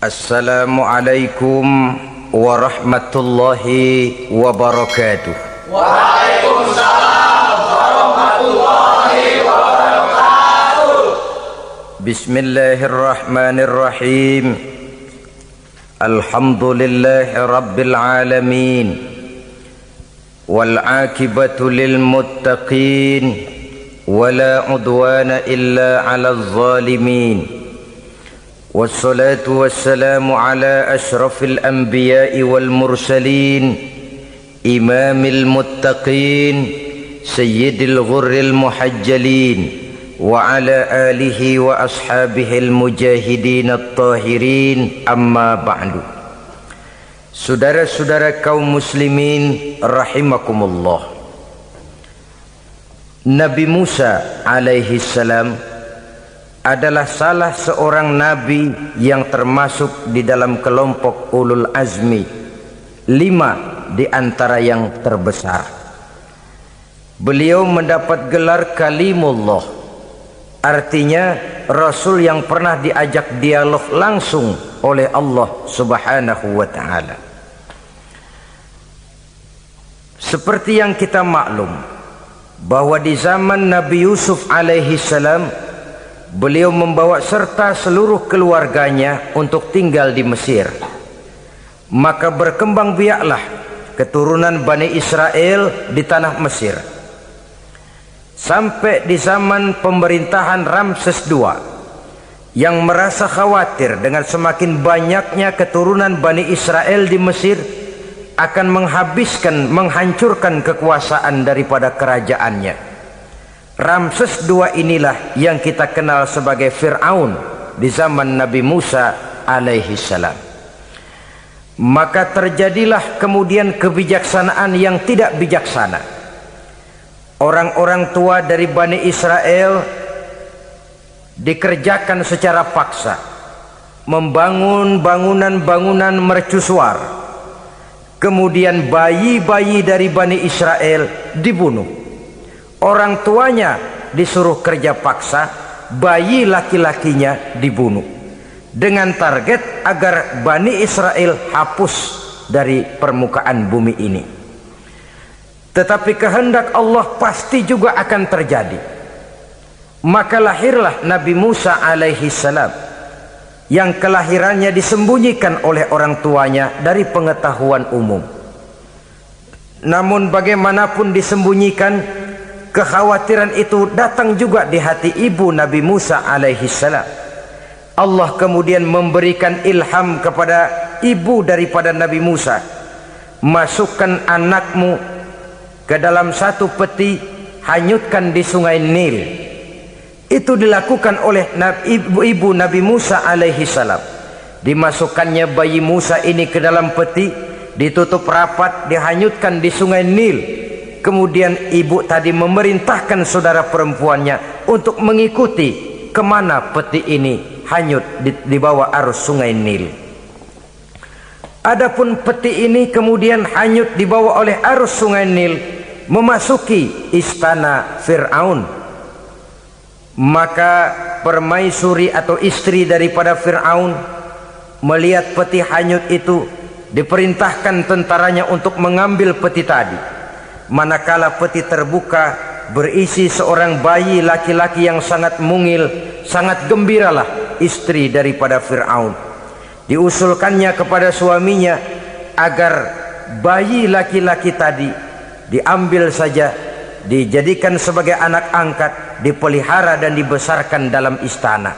Assalamualaikum warahmatullahi wabarakatuh. Waalaikumsalam warahmatullahi wabarakatuh. Bismillahirrahmanirrahim. Alhamdulillahi rabbil alamin. Wal aqibatu lil muttaqin. Wala udwana illa 'alal zalimin. Wassalatu wassalamu ala ashrafil anbiya'i wal mursalin, imamil muttaqin, sayyidil ghurril muhajjalin, wa ala alihi wa ashabihil mujahidin at-tahirin, amma ba'du. Saudara-saudara kaum muslimin rahimakumullah. Nabi Musa alaihi salam adalah salah seorang nabi yang termasuk di dalam kelompok ulul azmi, 5 di antara yang terbesar. Beliau mendapat gelar kalimullah, artinya rasul yang pernah diajak dialog langsung oleh Allah subhanahu wa ta'ala. Seperti yang kita maklum bahwa di zaman Nabi Yusuf alaihi salam, beliau membawa serta seluruh keluarganya untuk tinggal di Mesir. Maka berkembang biaklah keturunan Bani Israel di tanah Mesir. Sampai di zaman pemerintahan Ramses II, yang merasa khawatir dengan semakin banyaknya keturunan Bani Israel di Mesir akan menghancurkan kekuasaan daripada kerajaannya. Ramses II inilah yang kita kenal sebagai Fir'aun di zaman Nabi Musa alaihi salam. Maka terjadilah kemudian kebijaksanaan yang tidak bijaksana. Orang-orang tua dari Bani Israel dikerjakan secara paksa, membangun bangunan-bangunan mercusuar. Kemudian bayi-bayi dari Bani Israel dibunuh. Orang tuanya disuruh kerja paksa, bayi laki-lakinya dibunuh, dengan target agar Bani Israel hapus dari permukaan bumi ini. Tetapi kehendak Allah pasti juga akan terjadi. Maka lahirlah Nabi Musa alaihi salam, yang kelahirannya disembunyikan oleh orang tuanya dari pengetahuan umum. Namun bagaimanapun disembunyikan, kekhawatiran itu datang juga di hati ibu Nabi Musa alaihi salam. Allah kemudian memberikan ilham kepada ibu daripada Nabi Musa, masukkan anakmu ke dalam satu peti, hanyutkan di sungai Nil. Itu dilakukan oleh ibu Nabi Musa alaihi salam. Dimasukkannya bayi Musa ini ke dalam peti, ditutup rapat, dihanyutkan di sungai Nil. Kemudian ibu tadi memerintahkan saudara perempuannya untuk mengikuti kemana peti ini hanyut di bawah arus sungai Nil. Adapun peti ini kemudian hanyut dibawa oleh arus sungai Nil, memasuki istana Fir'aun. Maka permaisuri atau istri daripada Fir'aun melihat peti hanyut itu, diperintahkan tentaranya untuk mengambil peti tadi. Manakala peti terbuka, berisi seorang bayi laki-laki yang sangat mungil, sangat gembiralah istri daripada Fir'aun. Diusulkannya kepada suaminya agar bayi laki-laki tadi diambil saja, dijadikan sebagai anak angkat, dipelihara dan dibesarkan dalam istana.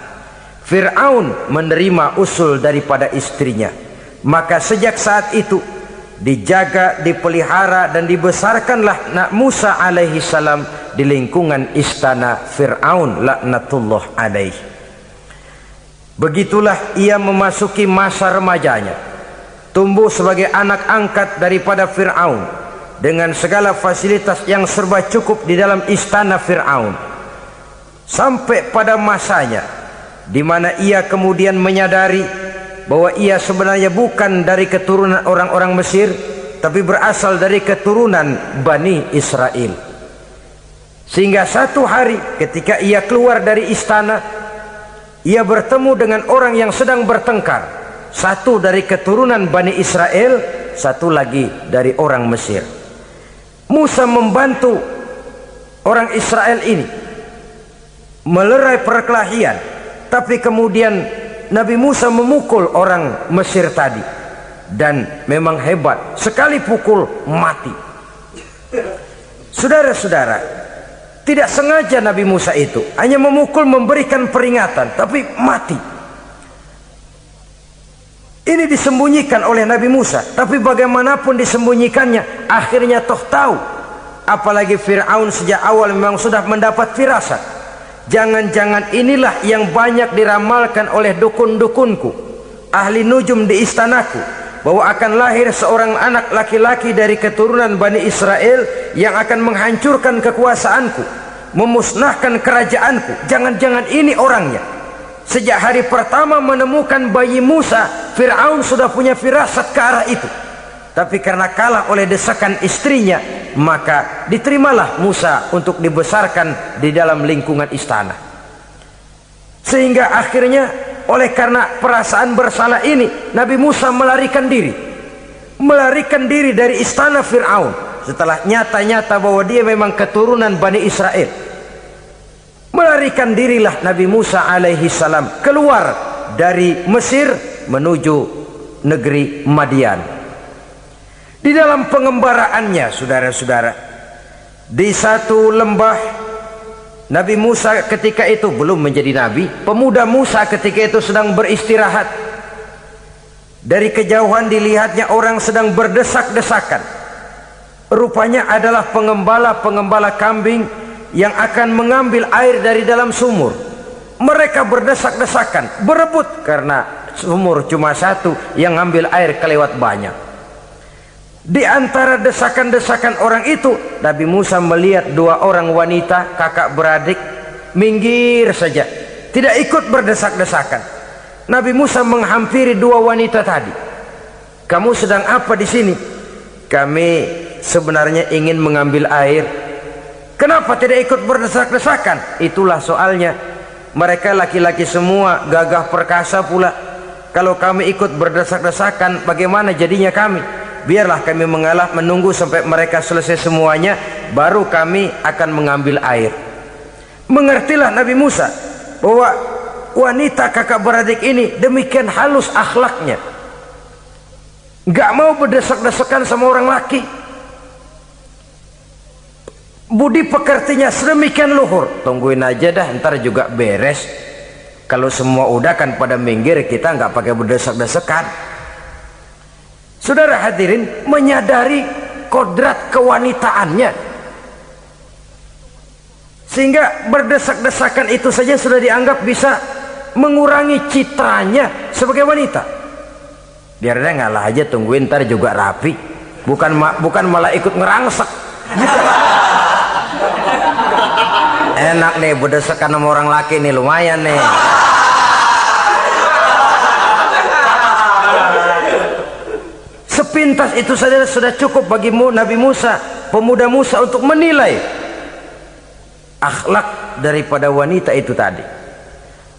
Fir'aun menerima usul daripada istrinya. Maka sejak saat itu dijaga, dipelihara dan dibesarkanlah Nabi Musa alaihi salam di lingkungan istana Fir'aun laknatullah alaihi. Begitulah ia memasuki masa remajanya, tumbuh sebagai anak angkat daripada Fir'aun dengan segala fasilitas yang serba cukup di dalam istana Fir'aun, sampai pada masanya di mana ia kemudian menyadari bahwa ia sebenarnya bukan dari keturunan orang-orang Mesir, tapi berasal dari keturunan Bani Israel. Sehingga satu hari ketika ia keluar dari istana, ia bertemu dengan orang yang sedang bertengkar, satu dari keturunan Bani Israel, satu lagi dari orang Mesir. Musa membantu orang Israel ini melerai perkelahian, tapi kemudian Nabi Musa memukul orang Mesir tadi, dan memang hebat, sekali pukul mati. Saudara-saudara, tidak sengaja Nabi Musa itu hanya memukul, memberikan peringatan, tapi mati. Ini disembunyikan oleh Nabi Musa, tapi bagaimanapun disembunyikannya, akhirnya toh tahu. Apalagi Fir'aun sejak awal memang sudah mendapat firasat. Jangan-jangan inilah yang banyak diramalkan oleh dukun-dukunku, ahli nujum di istanaku, bahwa akan lahir seorang anak laki-laki dari keturunan Bani Israel yang akan menghancurkan kekuasaanku, memusnahkan kerajaanku. Jangan-jangan ini orangnya. Sejak hari pertama menemukan bayi Musa, Fir'aun sudah punya firasat ke arah itu. Tapi karena kalah oleh desakan istrinya, maka diterimalah Musa untuk dibesarkan di dalam lingkungan istana. Sehingga akhirnya oleh karena perasaan bersalah ini, Nabi Musa melarikan diri. Melarikan diri dari istana Fir'aun setelah nyata-nyata bahwa dia memang keturunan Bani Israel. Melarikan dirilah Nabi Musa alaihi salam keluar dari Mesir menuju negeri Madian. Di dalam pengembaraannya, saudara-saudara, di satu lembah, Nabi Musa ketika itu belum menjadi nabi. Pemuda Musa ketika itu sedang beristirahat. Dari kejauhan dilihatnya orang sedang berdesak-desakan. Rupanya adalah pengembala-pengembala kambing yang akan mengambil air dari dalam sumur. Mereka berdesak-desakan, berebut karena sumur cuma satu, yang ngambil air kelewat banyak. Di antara desakan-desakan orang itu, Nabi Musa melihat dua orang wanita kakak beradik minggir saja, tidak ikut berdesak-desakan. Nabi Musa menghampiri dua wanita tadi. Kamu sedang apa di sini? Kami sebenarnya ingin mengambil air. Kenapa tidak ikut berdesak-desakan? Itulah soalnya. Mereka laki-laki semua, gagah perkasa pula. Kalau kami ikut berdesak-desakan, bagaimana jadinya kami? Biarlah kami mengalah, menunggu sampai mereka selesai semuanya, baru kami akan mengambil air. Mengertilah Nabi Musa bahwa wanita kakak beradik ini demikian halus akhlaknya, gak mau berdesak-desakan sama orang laki. Budi pekertinya sedemikian luhur. Tungguin aja dah, ntar juga beres. Kalau semua udah kan pada minggir, kita nggak pakai berdesak-desakan. Saudara hadirin, menyadari kodrat kewanitaannya, sehingga berdesak-desakan itu saja sudah dianggap bisa mengurangi citranya sebagai wanita. Biar dia ngalah aja, tungguin ntar juga rapi. Bukan malah ikut ngerangsek. Enak nih berdesakan sama orang laki nih, lumayan nih. Sepintas itu saja sudah cukup bagi Nabi Musa, pemuda Musa, untuk menilai akhlak daripada wanita itu tadi.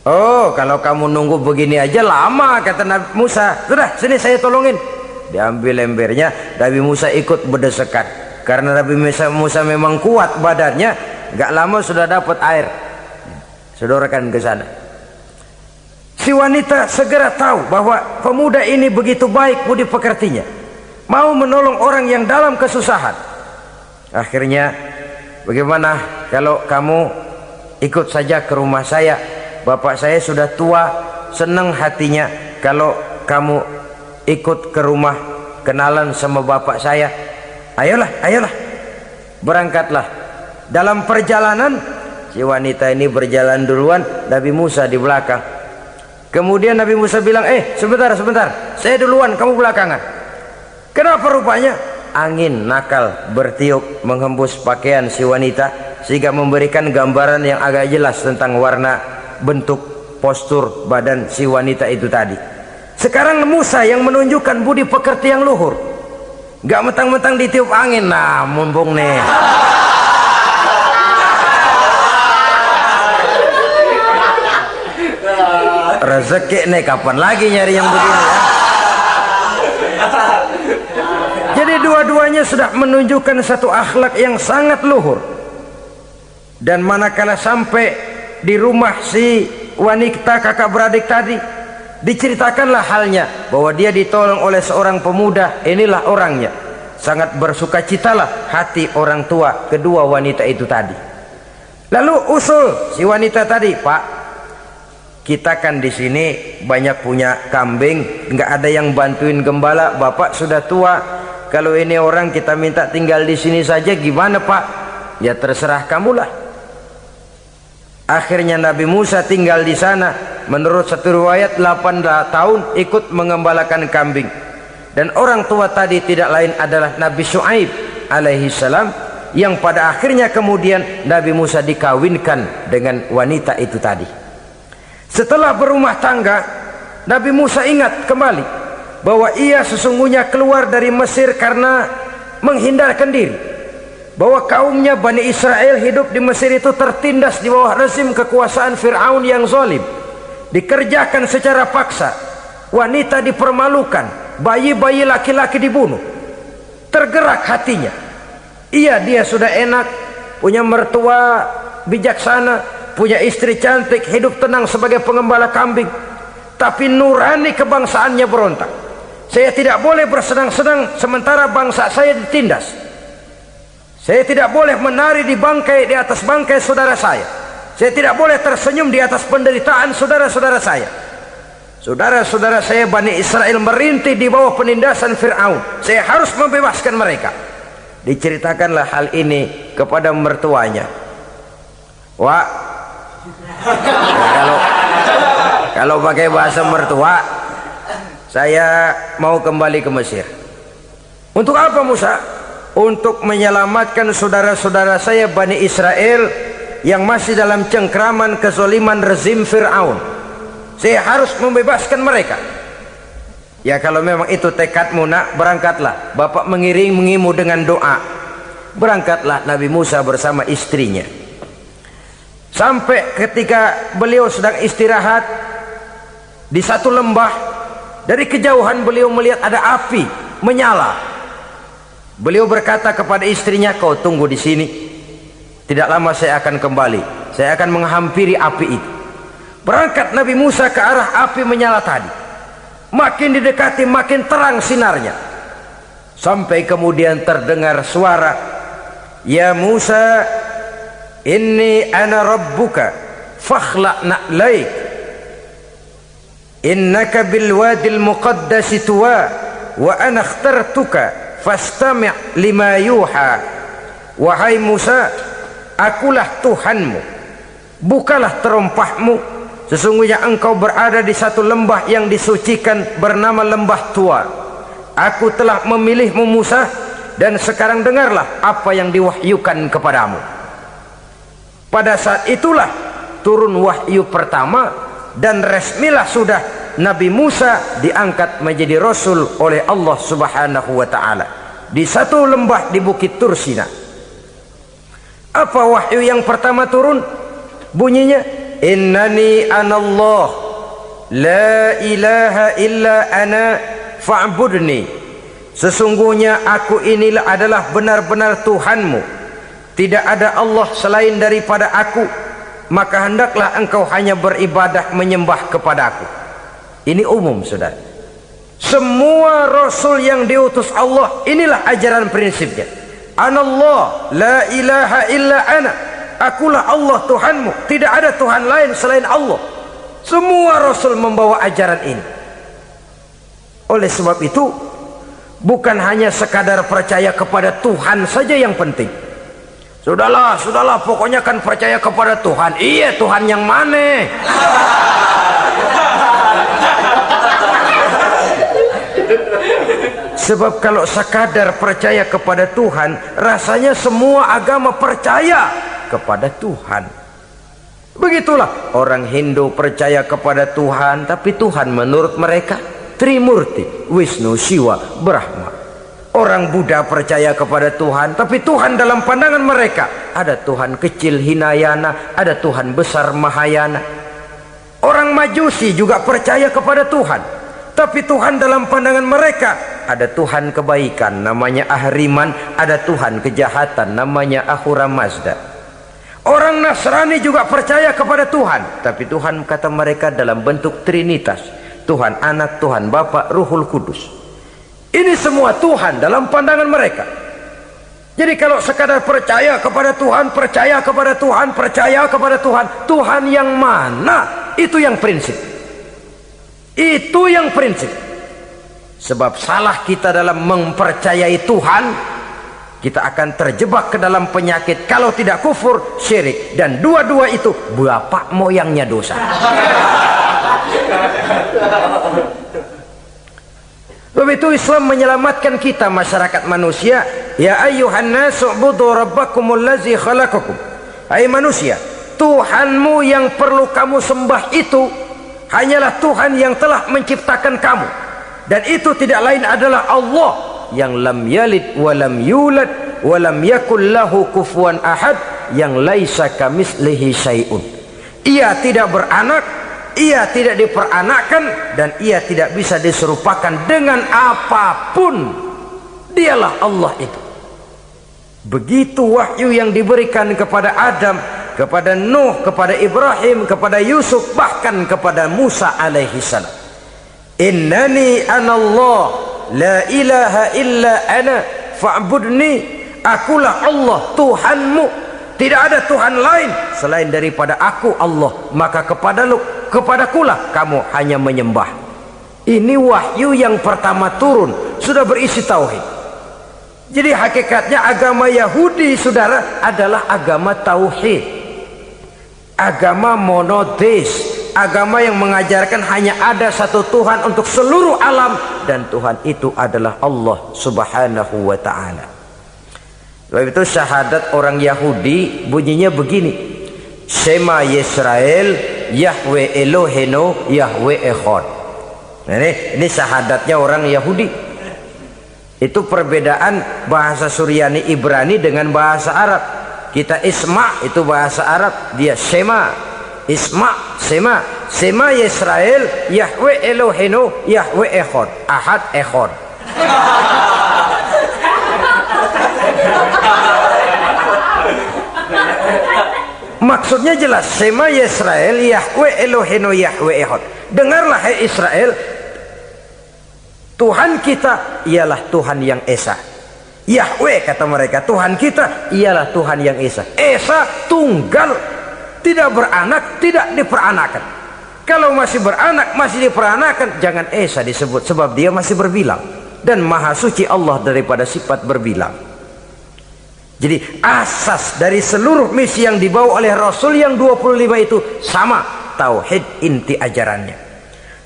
Oh, kalau kamu nunggu begini aja lama, kata Nabi Musa. Sudah, sini saya tolongin. Diambil embernya, Nabi Musa ikut berdesakan. Karena Nabi Musa memang kuat badannya, gak lama sudah dapat air. Sodorkan ke sana. Si wanita segera tahu bahwa pemuda ini begitu baik budi pekertinya, mau menolong orang yang dalam kesusahan. Akhirnya, bagaimana kalau kamu ikut saja ke rumah saya? Bapak saya sudah tua, senang hatinya kalau kamu ikut ke rumah, kenalan sama bapak saya. Ayolah, ayolah, berangkatlah. Dalam perjalanan, si wanita ini berjalan duluan, Nabi Musa di belakang. Kemudian Nabi Musa bilang, sebentar, saya duluan, kamu belakangan. Kenapa rupanya? Angin nakal bertiup menghembus pakaian si wanita, sehingga memberikan gambaran yang agak jelas tentang warna, bentuk, postur badan si wanita itu tadi. Sekarang Musa yang menunjukkan budi pekerti yang luhur, gak mentang-mentang ditiup angin. Nah, mumpung nih, rezeki nih kapan lagi nyari yang begini ya. Jadi dua-duanya sudah menunjukkan satu akhlak yang sangat luhur. Dan manakala sampai di rumah si wanita kakak beradik tadi, diceritakanlah halnya bahwa dia ditolong oleh seorang pemuda. Inilah orangnya. Sangat bersukacitalah hati orang tua kedua wanita itu tadi. Lalu usul si wanita tadi, Pak, kita kan di sini banyak punya kambing, nggak ada yang bantuin gembala. Bapak sudah tua. Kalau ini orang kita minta tinggal di sini saja, gimana Pak? Ya terserah kamulah. Akhirnya Nabi Musa tinggal di sana. Menurut satu riwayat 8 tahun ikut mengembalakan kambing. Dan orang tua tadi tidak lain adalah Nabi Syuaib alaihi salam, yang pada akhirnya kemudian Nabi Musa dikawinkan dengan wanita itu tadi. Setelah berumah tangga, Nabi Musa ingat kembali bahwa ia sesungguhnya keluar dari Mesir karena menghindarkan diri, bahwa kaumnya Bani Israel hidup di Mesir itu tertindas di bawah rezim kekuasaan Fir'aun yang zalim, dikerjakan secara paksa, wanita dipermalukan, bayi-bayi laki-laki dibunuh. Tergerak hatinya. Dia sudah enak, punya mertua bijaksana, punya istri cantik, hidup tenang sebagai pengembala kambing, tapi nurani kebangsaannya berontak. Saya tidak boleh bersenang-senang sementara bangsa saya ditindas. Saya tidak boleh menari di atas bangkai saudara saya. Saya tidak boleh tersenyum di atas penderitaan saudara-saudara saya. Saudara-saudara saya Bani Israel merintih di bawah penindasan Fir'aun. Saya harus membebaskan mereka. Diceritakanlah hal ini kepada mertuanya. Wah, kalau pakai bahasa mertua, saya mau kembali ke Mesir. Untuk apa Musa? Untuk menyelamatkan saudara-saudara saya Bani Israel yang masih dalam cengkraman kezaliman rezim Fir'aun. Saya harus membebaskan mereka. Ya kalau memang itu tekadmu nak, berangkatlah. Bapak mengiringimu dengan doa. Berangkatlah Nabi Musa bersama istrinya. Sampai ketika beliau sedang istirahat di satu lembah, dari kejauhan beliau melihat ada api menyala. Beliau berkata kepada istrinya, kau tunggu di sini. Tidak lama saya akan kembali. Saya akan menghampiri api itu. Berangkat Nabi Musa ke arah api menyala tadi. Makin didekati makin terang sinarnya. Sampai kemudian terdengar suara, ya Musa, inni ana rabbuka fakhla' na'laik. Innaka bil wadil muqaddasi tuwa wa ana ikhtartuka fastami' lima yuha. Wahai Musa, akulah Tuhanmu, bukalah terompahmu. Sesungguhnya engkau berada di satu lembah yang disucikan bernama lembah tua. Aku telah memilihmu Musa, dan sekarang dengarlah apa yang diwahyukan kepadamu. Pada saat itulah turun wahyu pertama, dan resmilah sudah Nabi Musa diangkat menjadi Rasul oleh Allah subhanahu wa ta'ala di satu lembah di Bukit Tursina. Apa wahyu yang pertama turun? Bunyinya, innani anallah la ilaha illa ana fa'budni. Sesungguhnya aku inilah adalah benar-benar Tuhanmu, tidak ada Allah selain daripada aku, maka hendaklah engkau hanya beribadah menyembah kepadaku. Ini umum saudara. Semua Rasul yang diutus Allah, inilah ajaran prinsipnya. Anallah la ilaha illa ana, akulah Allah Tuhanmu, tidak ada Tuhan lain selain Allah. Semua Rasul membawa ajaran ini. Oleh sebab itu, bukan hanya sekadar percaya kepada Tuhan saja yang penting. Sudahlah, pokoknya kan percaya kepada Tuhan. Iya, Tuhan yang mana? Sebab kalau sekadar percaya kepada Tuhan, rasanya semua agama percaya kepada Tuhan. Begitulah orang Hindu percaya kepada Tuhan, tapi Tuhan menurut mereka Trimurti, Wisnu, Shiva, Brahma. Orang Buddha percaya kepada Tuhan, tapi Tuhan dalam pandangan mereka ada Tuhan kecil Hinayana, ada Tuhan besar Mahayana. Orang Majusi juga percaya kepada Tuhan, tapi Tuhan dalam pandangan mereka ada Tuhan kebaikan namanya Ahriman, ada Tuhan kejahatan namanya Ahura Mazda. Orang Nasrani juga percaya kepada Tuhan, tapi Tuhan kata mereka dalam bentuk Trinitas, Tuhan Anak, Tuhan Bapa, Ruhul Kudus. Ini semua Tuhan dalam pandangan mereka. Jadi kalau sekadar percaya kepada Tuhan, percaya kepada Tuhan, percaya kepada Tuhan, Tuhan yang mana? Itu yang prinsip. Itu yang prinsip. Sebab salah kita dalam mempercayai Tuhan, kita akan terjebak ke dalam penyakit kalau tidak kufur, syirik, dan dua-dua itu bapak moyangnya dosa. Sebab itu Islam menyelamatkan kita masyarakat manusia. Ya ayyuhan nasu ubudu rabbakumul ladzi khalaqakum. Hai manusia, Tuhanmu yang perlu kamu sembah itu hanyalah Tuhan yang telah menciptakan kamu, dan itu tidak lain adalah Allah yang lam yalid walam yulad walam yakul lahu kufuwan ahad, yang laisa kamislihi syai'un. Ia tidak beranak, ia tidak diperanakkan, dan ia tidak bisa diserupakan dengan apapun. Dialah Allah itu. Begitu wahyu yang diberikan kepada Adam, kepada Nuh, kepada Ibrahim, kepada Yusuf, bahkan kepada Musa alaihi salam. Innani anallah la ilaha illa ana fa'budni. Akulah Allah Tuhanmu, tidak ada Tuhan lain selain daripada aku Allah, maka kepadakulah kamu hanya menyembah. Ini wahyu yang pertama turun, sudah berisi tauhid. Jadi hakikatnya agama Yahudi, saudara, adalah agama tauhid, agama monoteis, agama yang mengajarkan hanya ada satu Tuhan untuk seluruh alam, dan Tuhan itu adalah Allah subhanahu wa ta'ala. Sebab itu syahadat orang Yahudi bunyinya begini: Shema Yisrael Yahweh Elohenu Yahweh Echad. Nah, ini syahadatnya orang Yahudi. Itu perbedaan bahasa Suryani Ibrani dengan bahasa Arab. Kita Isma itu bahasa Arab, dia Shema. Isma, Shema. Shema Yisrael Yahweh Elohenu Yahweh Echad. Ahad Echad. Maksudnya jelas, Shema Yisrael Yahweh Elohenu Yahweh Echad. Dengarlah hai Israel, Tuhan kita ialah Tuhan yang Esa. Yahweh kata mereka, Tuhan kita ialah Tuhan yang Esa. Esa tunggal, tidak beranak, tidak diperanakan. Kalau masih beranak, masih diperanakan, jangan Esa disebut, sebab dia masih berbilang, dan maha suci Allah daripada sifat berbilang. Jadi asas dari seluruh misi yang dibawa oleh Rasul yang 25 itu sama, tauhid inti ajarannya.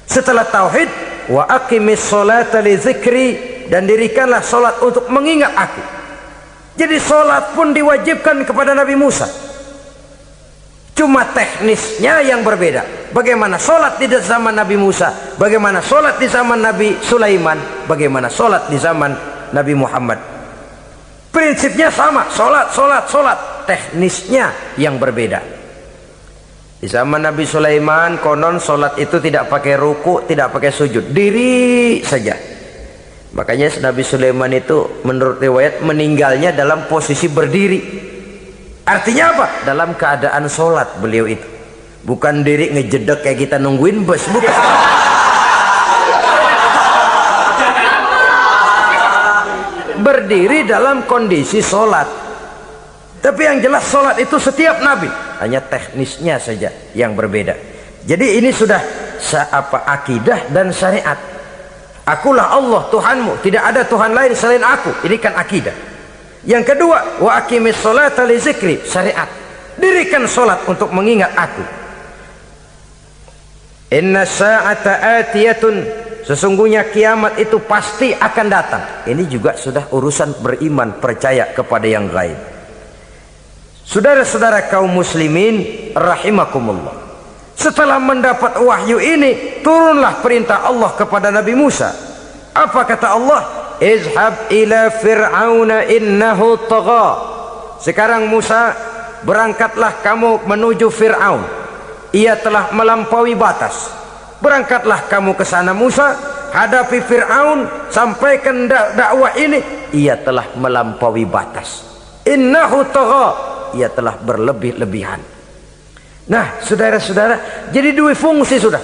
Setelah tauhid, wa aqimis sholata li zikri, dan dirikanlah solat untuk mengingat aku. Jadi solat pun diwajibkan kepada Nabi Musa, cuma teknisnya yang berbeda. Bagaimana solat di zaman Nabi Musa, bagaimana solat di zaman Nabi Sulaiman, bagaimana solat di zaman Nabi Muhammad. Prinsipnya sama, solat, teknisnya yang berbeda. Di zaman Nabi Sulaiman konon solat itu tidak pakai ruku, tidak pakai sujud, diri saja. Makanya Nabi Sulaiman itu menurut riwayat meninggalnya dalam posisi berdiri. Artinya apa? Dalam keadaan solat beliau itu, bukan diri ngejedek kayak kita nungguin bus, bukan. Berdiri dalam kondisi solat. Tapi yang jelas solat itu setiap Nabi, hanya teknisnya saja yang berbeda. Jadi ini sudah akidah dan syariat. Akulah Allah Tuhanmu, tidak ada Tuhan lain selain aku. Ini kan akidah. Yang kedua, wa aqimis sholata li zikri, syariat. Dirikan solat untuk mengingat aku. Inna sa'ata atiyatun, sesungguhnya kiamat itu pasti akan datang. Ini juga sudah urusan beriman, percaya kepada yang gaib. Saudara-saudara kaum muslimin rahimakumullah, setelah mendapat wahyu ini, turunlah perintah Allah kepada Nabi Musa. Apa kata Allah? Izhab ila fir'auna innahu tagha. Sekarang Musa, berangkatlah kamu menuju Fir'aun. ia telah melampaui batas. Berangkatlah kamu ke sana Musa, hadapi Fir'aun, sampaikan dakwah ini. Ia telah melampaui batas. Innahu tagha, ia telah berlebih-lebihan. Nah, saudara-saudara, jadi dua fungsi sudah.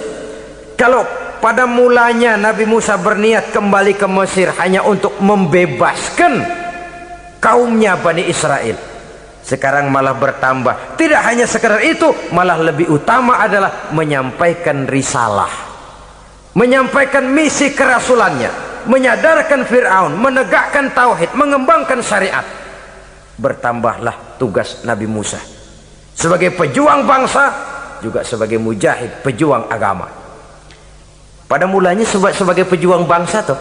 Kalau pada mulanya Nabi Musa berniat kembali ke Mesir hanya untuk membebaskan kaumnya Bani Israel, sekarang malah bertambah. Tidak hanya sekedar itu, malah lebih utama adalah menyampaikan risalah, menyampaikan misi kerasulannya, menyadarkan Fir'aun, menegakkan tauhid, mengembangkan syariat. Bertambahlah tugas Nabi Musa sebagai pejuang bangsa, juga sebagai mujahid, pejuang agama. Pada mulanya sebagai pejuang bangsa tuh,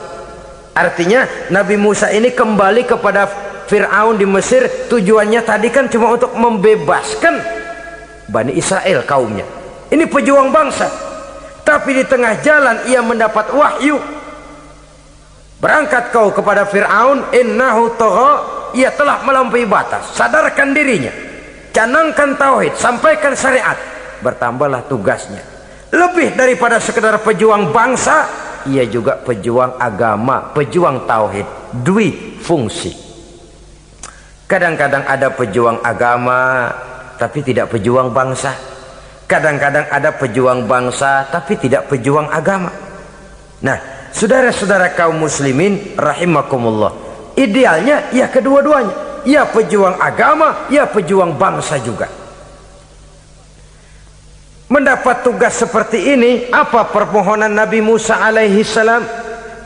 artinya Nabi Musa ini kembali kepada Fir'aun di Mesir, tujuannya tadi kan cuma untuk membebaskan Bani Israel kaumnya. Ini pejuang bangsa. Tapi di tengah jalan ia mendapat wahyu. Berangkat kau kepada Fir'aun, innahu tagha, ia telah melampaui batas. Sadarkan dirinya, canangkan tauhid, sampaikan syariat. Bertambahlah tugasnya. Lebih daripada sekedar pejuang bangsa, ia juga pejuang agama, pejuang tauhid. Dwi fungsi. Kadang-kadang ada pejuang agama tapi tidak pejuang bangsa. Kadang-kadang ada pejuang bangsa tapi tidak pejuang agama. Nah, saudara-saudara kaum muslimin rahimakumullah, idealnya ya kedua-duanya, ya pejuang agama, ya pejuang bangsa juga. Mendapat tugas seperti ini, apa permohonan Nabi Musa alaihi salam?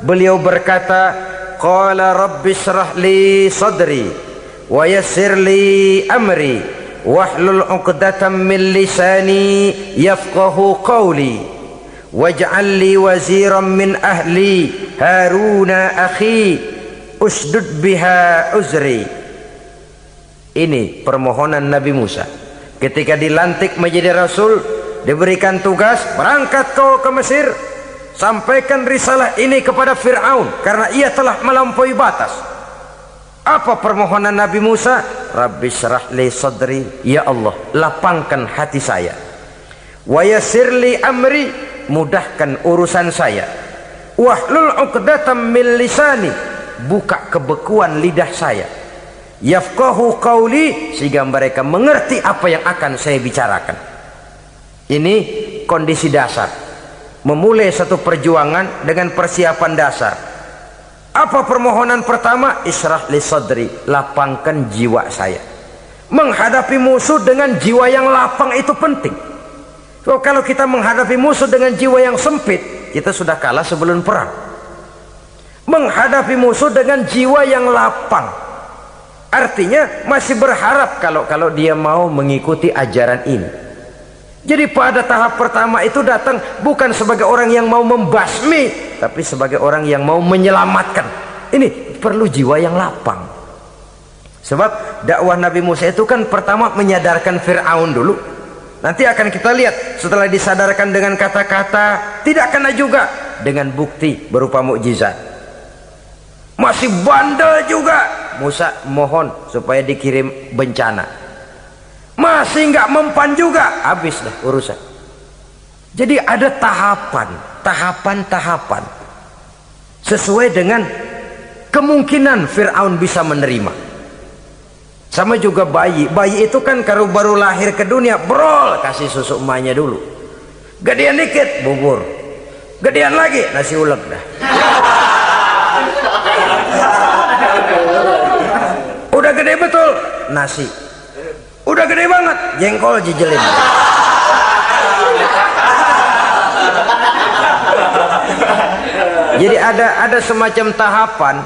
Beliau berkata, qala rabbi shrah li sadri wa yassir li amri wahlul 'uqdatam min lisani yafqahu qawli waj'al li waziran min ahli Haruna akhi usdud biha uzri. Ini permohonan Nabi Musa ketika dilantik menjadi rasul, diberikan tugas, berangkat kau ke Mesir, sampaikan risalah ini kepada Fir'aun karena ia telah melampaui batas. Apa permohonan Nabi Musa? Rabbi syrah li sadri, ya Allah lapangkan hati saya. Wa yassir li amri, mudahkan urusan saya. Wahlul 'uqdatam min lisani, buka kebekuan lidah saya. Yafqahu qawli, sehingga mereka mengerti apa yang akan saya bicarakan. Ini kondisi dasar memulai satu perjuangan dengan persiapan dasar. Apa permohonan pertama? Isyrah li sadri, lapangkan jiwa saya. Menghadapi musuh dengan jiwa yang lapang itu penting. So, kalau kita menghadapi musuh dengan jiwa yang sempit, kita sudah kalah sebelum perang. Menghadapi musuh dengan jiwa yang lapang, artinya masih berharap kalau dia mau mengikuti ajaran ini. Jadi pada tahap pertama itu datang bukan sebagai orang yang mau membasmi, tapi sebagai orang yang mau menyelamatkan. Ini perlu jiwa yang lapang. Sebab dakwah Nabi Musa itu kan pertama menyadarkan Fir'aun dulu. Nanti akan kita lihat setelah disadarkan dengan kata-kata, tidak kena juga dengan bukti berupa mukjizat. Masih bandel juga, Musa mohon supaya dikirim bencana. Masih nggak mempan juga, habis dah urusan. Jadi ada tahapan sesuai dengan kemungkinan Fir'aun bisa menerima. Sama juga bayi itu kan kalau baru lahir ke dunia, brol kasih susu emaknya dulu, gedean dikit bubur, gedean lagi nasi ulek dah. Udah gede betul nasi, udah gede banget jengkol jijelin. Jadi ada semacam tahapan.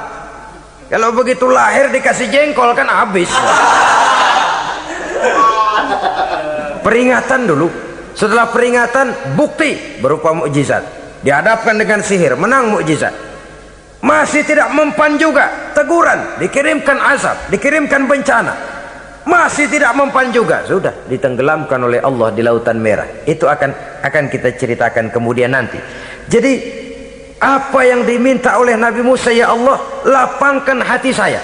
Kalau begitu lahir dikasih jengkol kan habis. Peringatan dulu, setelah peringatan bukti berupa mukjizat, dihadapkan dengan sihir, menang mukjizat. Masih tidak mempan juga, teguran, dikirimkan azab, dikirimkan bencana. Masih tidak mempan juga, sudah ditenggelamkan oleh Allah di Lautan Merah. Itu akan kita ceritakan kemudian nanti. Jadi apa yang diminta oleh Nabi Musa, ya Allah lapangkan hati saya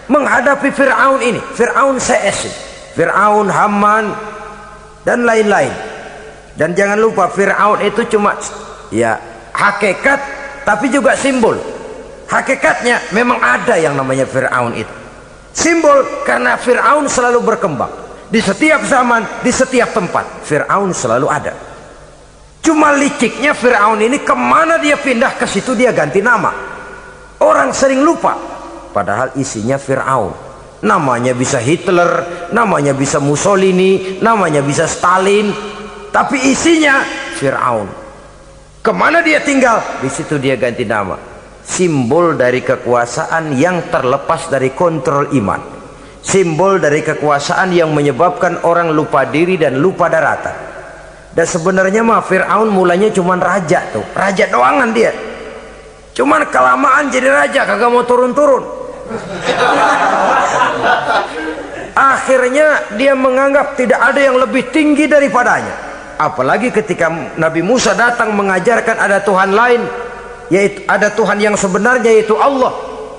menghadapi Fir'aun ini, Fir'aun CS, Fir'aun, Haman dan lain-lain. Dan jangan lupa Fir'aun itu cuma ya hakikat tapi juga simbol. Hakikatnya memang ada yang namanya Fir'aun itu. Simbol karena Fir'aun selalu berkembang. Di setiap zaman, di setiap tempat Fir'aun selalu ada. Cuma liciknya Fir'aun ini kemana dia pindah, ke situ dia ganti nama. Orang sering lupa padahal isinya Fir'aun. Namanya bisa Hitler, namanya bisa Mussolini, namanya bisa Stalin, tapi isinya Fir'aun. Kemana dia tinggal, di situ dia ganti nama. Simbol dari kekuasaan yang terlepas dari kontrol iman. Simbol dari kekuasaan yang menyebabkan orang lupa diri dan lupa daratan. Dan sebenarnya mah Fir'aun mulanya cuman raja tuh, raja doangan dia. Cuman kelamaan jadi raja kagak mau turun-turun. Akhirnya dia menganggap tidak ada yang lebih tinggi daripadanya. Apalagi ketika Nabi Musa datang mengajarkan ada Tuhan lain, yaitu ada Tuhan yang sebenarnya yaitu Allah.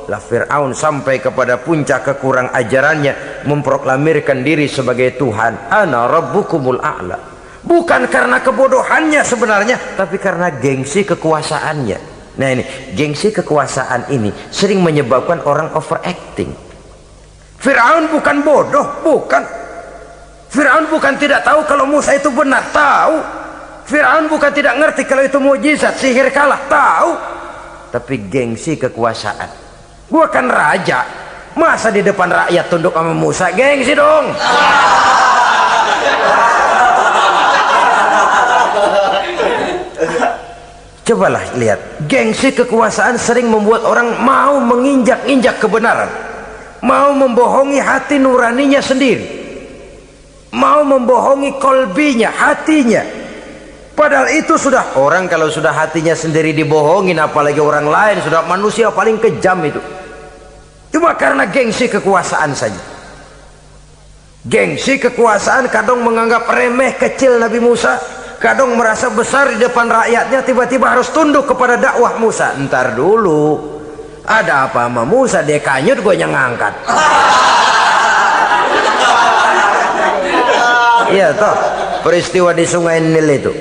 Lah Fir'aun sampai kepada puncak kekurang ajarannya memproklamirkan diri sebagai Tuhan. Ana rabbukumul a'la. Bukan karena kebodohannya sebenarnya, tapi karena gengsi kekuasaannya. Nah ini, gengsi kekuasaan ini sering menyebabkan orang overacting. Fir'aun bukan bodoh, bukan. Fir'aun bukan tidak tahu kalau Musa itu benar, tahu. Fir'aun bukan tidak ngerti kalau itu mukjizat, sihir kalah, tahu. Tapi gengsi kekuasaan. Gua kan raja, masa di depan rakyat tunduk sama Musa? Gengsi dong. Cobalah lihat, gengsi kekuasaan sering membuat orang mau menginjak-injak kebenaran, mau membohongi hati nuraninya sendiri, mau membohongi kolbinya, hatinya. Padahal itu sudah, orang kalau sudah hatinya sendiri dibohongin, apalagi orang lain, sudah manusia paling kejam itu. Cuma karena gengsi kekuasaan saja. Gengsi kekuasaan kadang menganggap remeh kecil Nabi Musa, kadang merasa besar di depan rakyatnya, tiba-tiba harus tunduk kepada dakwah Musa. Ntar dulu, ada apa sama Musa? Dia kanyut, gue yang ngangkat. Iya toh, peristiwa di Sungai Nil itu.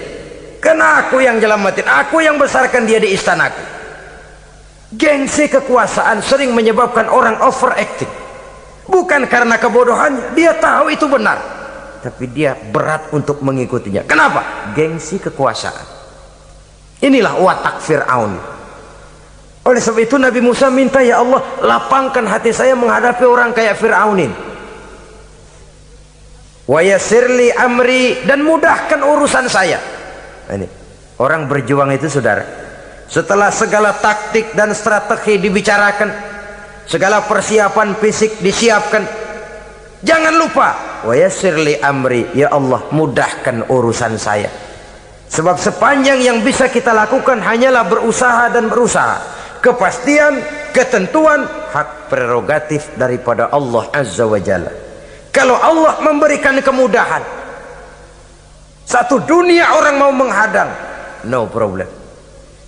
Karena aku yang nyelamatin, aku yang besarkan dia di istanaku. Gengsi kekuasaan sering menyebabkan orang overacting. Bukan karena kebodohannya, dia tahu itu benar, tapi dia berat untuk mengikutinya. Kenapa? Gengsi kekuasaan. Inilah watak Fir'aun. Oleh sebab itu Nabi Musa minta, ya Allah, lapangkan hati saya menghadapi orang kayak Fir'aun ini. Wa yassirli amri, dan mudahkan urusan saya. Ini orang berjuang itu, saudara, setelah segala taktik dan strategi dibicarakan, segala persiapan fisik disiapkan, jangan lupa wa yassirli amri, ya Allah, mudahkan urusan saya. Sebab sepanjang yang bisa kita lakukan hanyalah berusaha dan berusaha. Kepastian, ketentuan, hak prerogatif daripada Allah Azza wa Jalla. Kalau Allah memberikan kemudahan, satu dunia orang mau menghadang, no problem.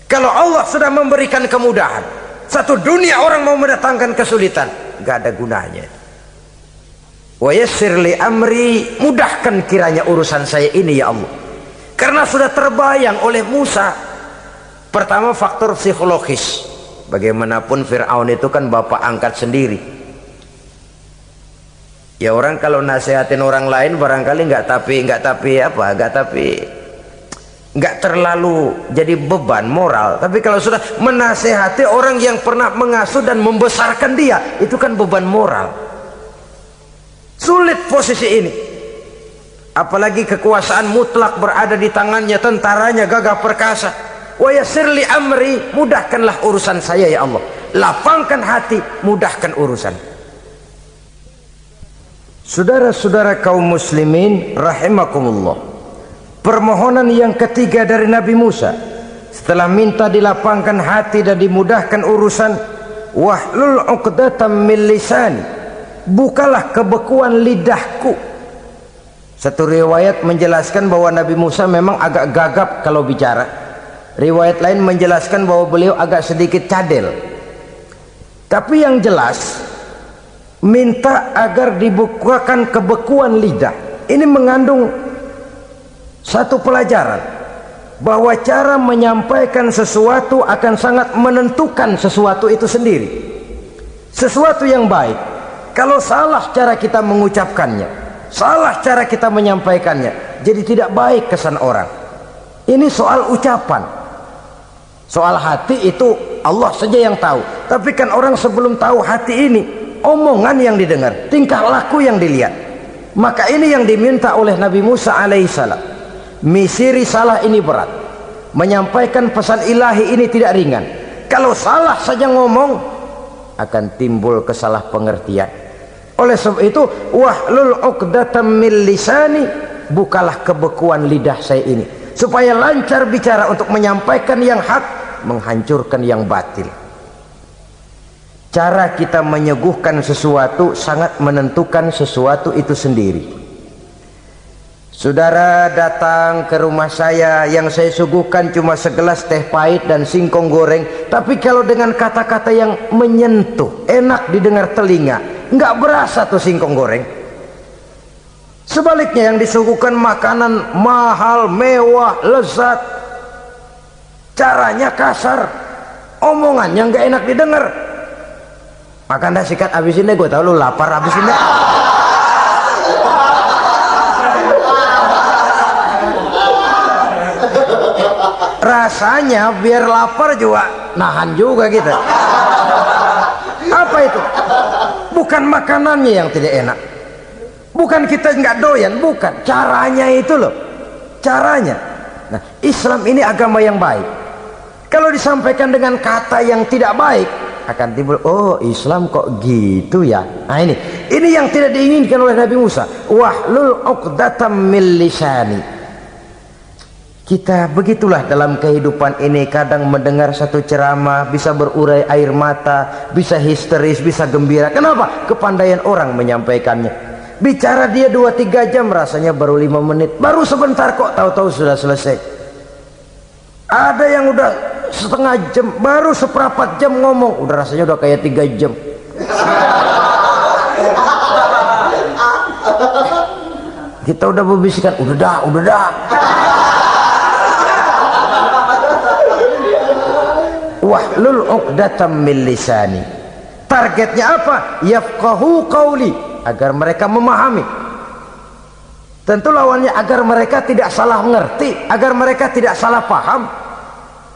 Kalau Allah sudah memberikan kemudahan, satu dunia orang mau mendatangkan kesulitan, gak ada gunanya. Wa yassirli amri, mudahkan kiranya urusan saya ini ya Allah. Karena sudah terbayang oleh Musa. Pertama, faktor psikologis. Bagaimanapun Fir'aun itu kan bapak angkat sendiri. Ya orang kalau nasihatin orang lain barangkali nggak terlalu jadi beban moral. Tapi kalau sudah menasehati orang yang pernah mengasuh dan membesarkan dia, itu kan beban moral. Sulit posisi ini, apalagi kekuasaan mutlak berada di tangannya, tentaranya gagah perkasa. Wa yassirli amri, mudahkanlah urusan saya ya Allah. Lapangkan hati, mudahkan urusan. Saudara-saudara kaum muslimin rahimakumullah, permohonan yang ketiga dari Nabi Musa setelah minta dilapangkan hati dan dimudahkan urusan, wahlul 'uqdatam min lisani, bukalah kebekuan lidahku. Satu riwayat menjelaskan bahwa Nabi Musa memang agak gagap kalau bicara. Riwayat lain menjelaskan bahwa beliau agak sedikit cadel. Tapi yang jelas, minta agar dibukakan kebekuan lidah. Ini mengandung Satu pelajaran bahwa cara menyampaikan sesuatu akan sangat menentukan sesuatu itu sendiri. Sesuatu yang baik, kalau salah cara kita mengucapkannya, salah cara kita menyampaikannya, jadi tidak baik kesan orang. Ini soal ucapan. Soal hati itu Allah saja yang tahu. Tapi kan orang sebelum tahu hati ini, omongan yang didengar, tingkah laku yang dilihat. Maka ini yang diminta oleh Nabi Musa alaihissalam. Misi risalah ini berat, menyampaikan pesan ilahi ini tidak ringan. Kalau salah saja ngomong akan timbul kesalahpengertian. Oleh sebab itu, wahlul 'uqdatam min lisani, bukalah kebekuan lidah saya ini supaya lancar bicara untuk menyampaikan yang hak, menghancurkan yang batil. Cara kita menyuguhkan sesuatu sangat menentukan sesuatu itu sendiri. Saudara datang ke rumah saya, yang saya suguhkan cuma segelas teh pahit dan singkong goreng, tapi kalau dengan kata-kata yang menyentuh, enak didengar telinga, nggak berasa tuh singkong goreng. Sebaliknya yang disuguhkan makanan mahal, mewah, lezat, caranya kasar, omongannya nggak enak didengar. Makan dah sikat, habisin deh, gue tau lu lapar, habisin deh. Rasanya biar lapar juga nahan juga gitu. Apa itu? Bukan makanannya yang tidak enak, bukan kita nggak doyan, bukan, caranya itu loh, caranya. Nah, Islam ini agama yang baik. Kalau disampaikan dengan kata yang tidak baik, akan timbul, oh Islam kok gitu ya. Nah ini yang tidak diinginkan oleh Nabi Musa. Wahlul 'uqdatam min lisani. Kita begitulah dalam kehidupan ini, kadang mendengar satu ceramah bisa berurai air mata, bisa histeris, bisa gembira. Kenapa? Kepandaian orang menyampaikannya. Bicara dia 2-3 jam, rasanya baru 5 menit, baru sebentar kok tahu-tahu sudah selesai. Ada yang udah setengah jam, baru seperempat jam ngomong, udah rasanya udah kayak 3 jam. Kita udah berbisikkan, udah dah. Wahlul 'uqdatam min lisani. Targetnya apa? Yafqahu qauli, agar mereka memahami. Tentu lawannya agar mereka tidak salah mengerti, agar mereka tidak salah paham.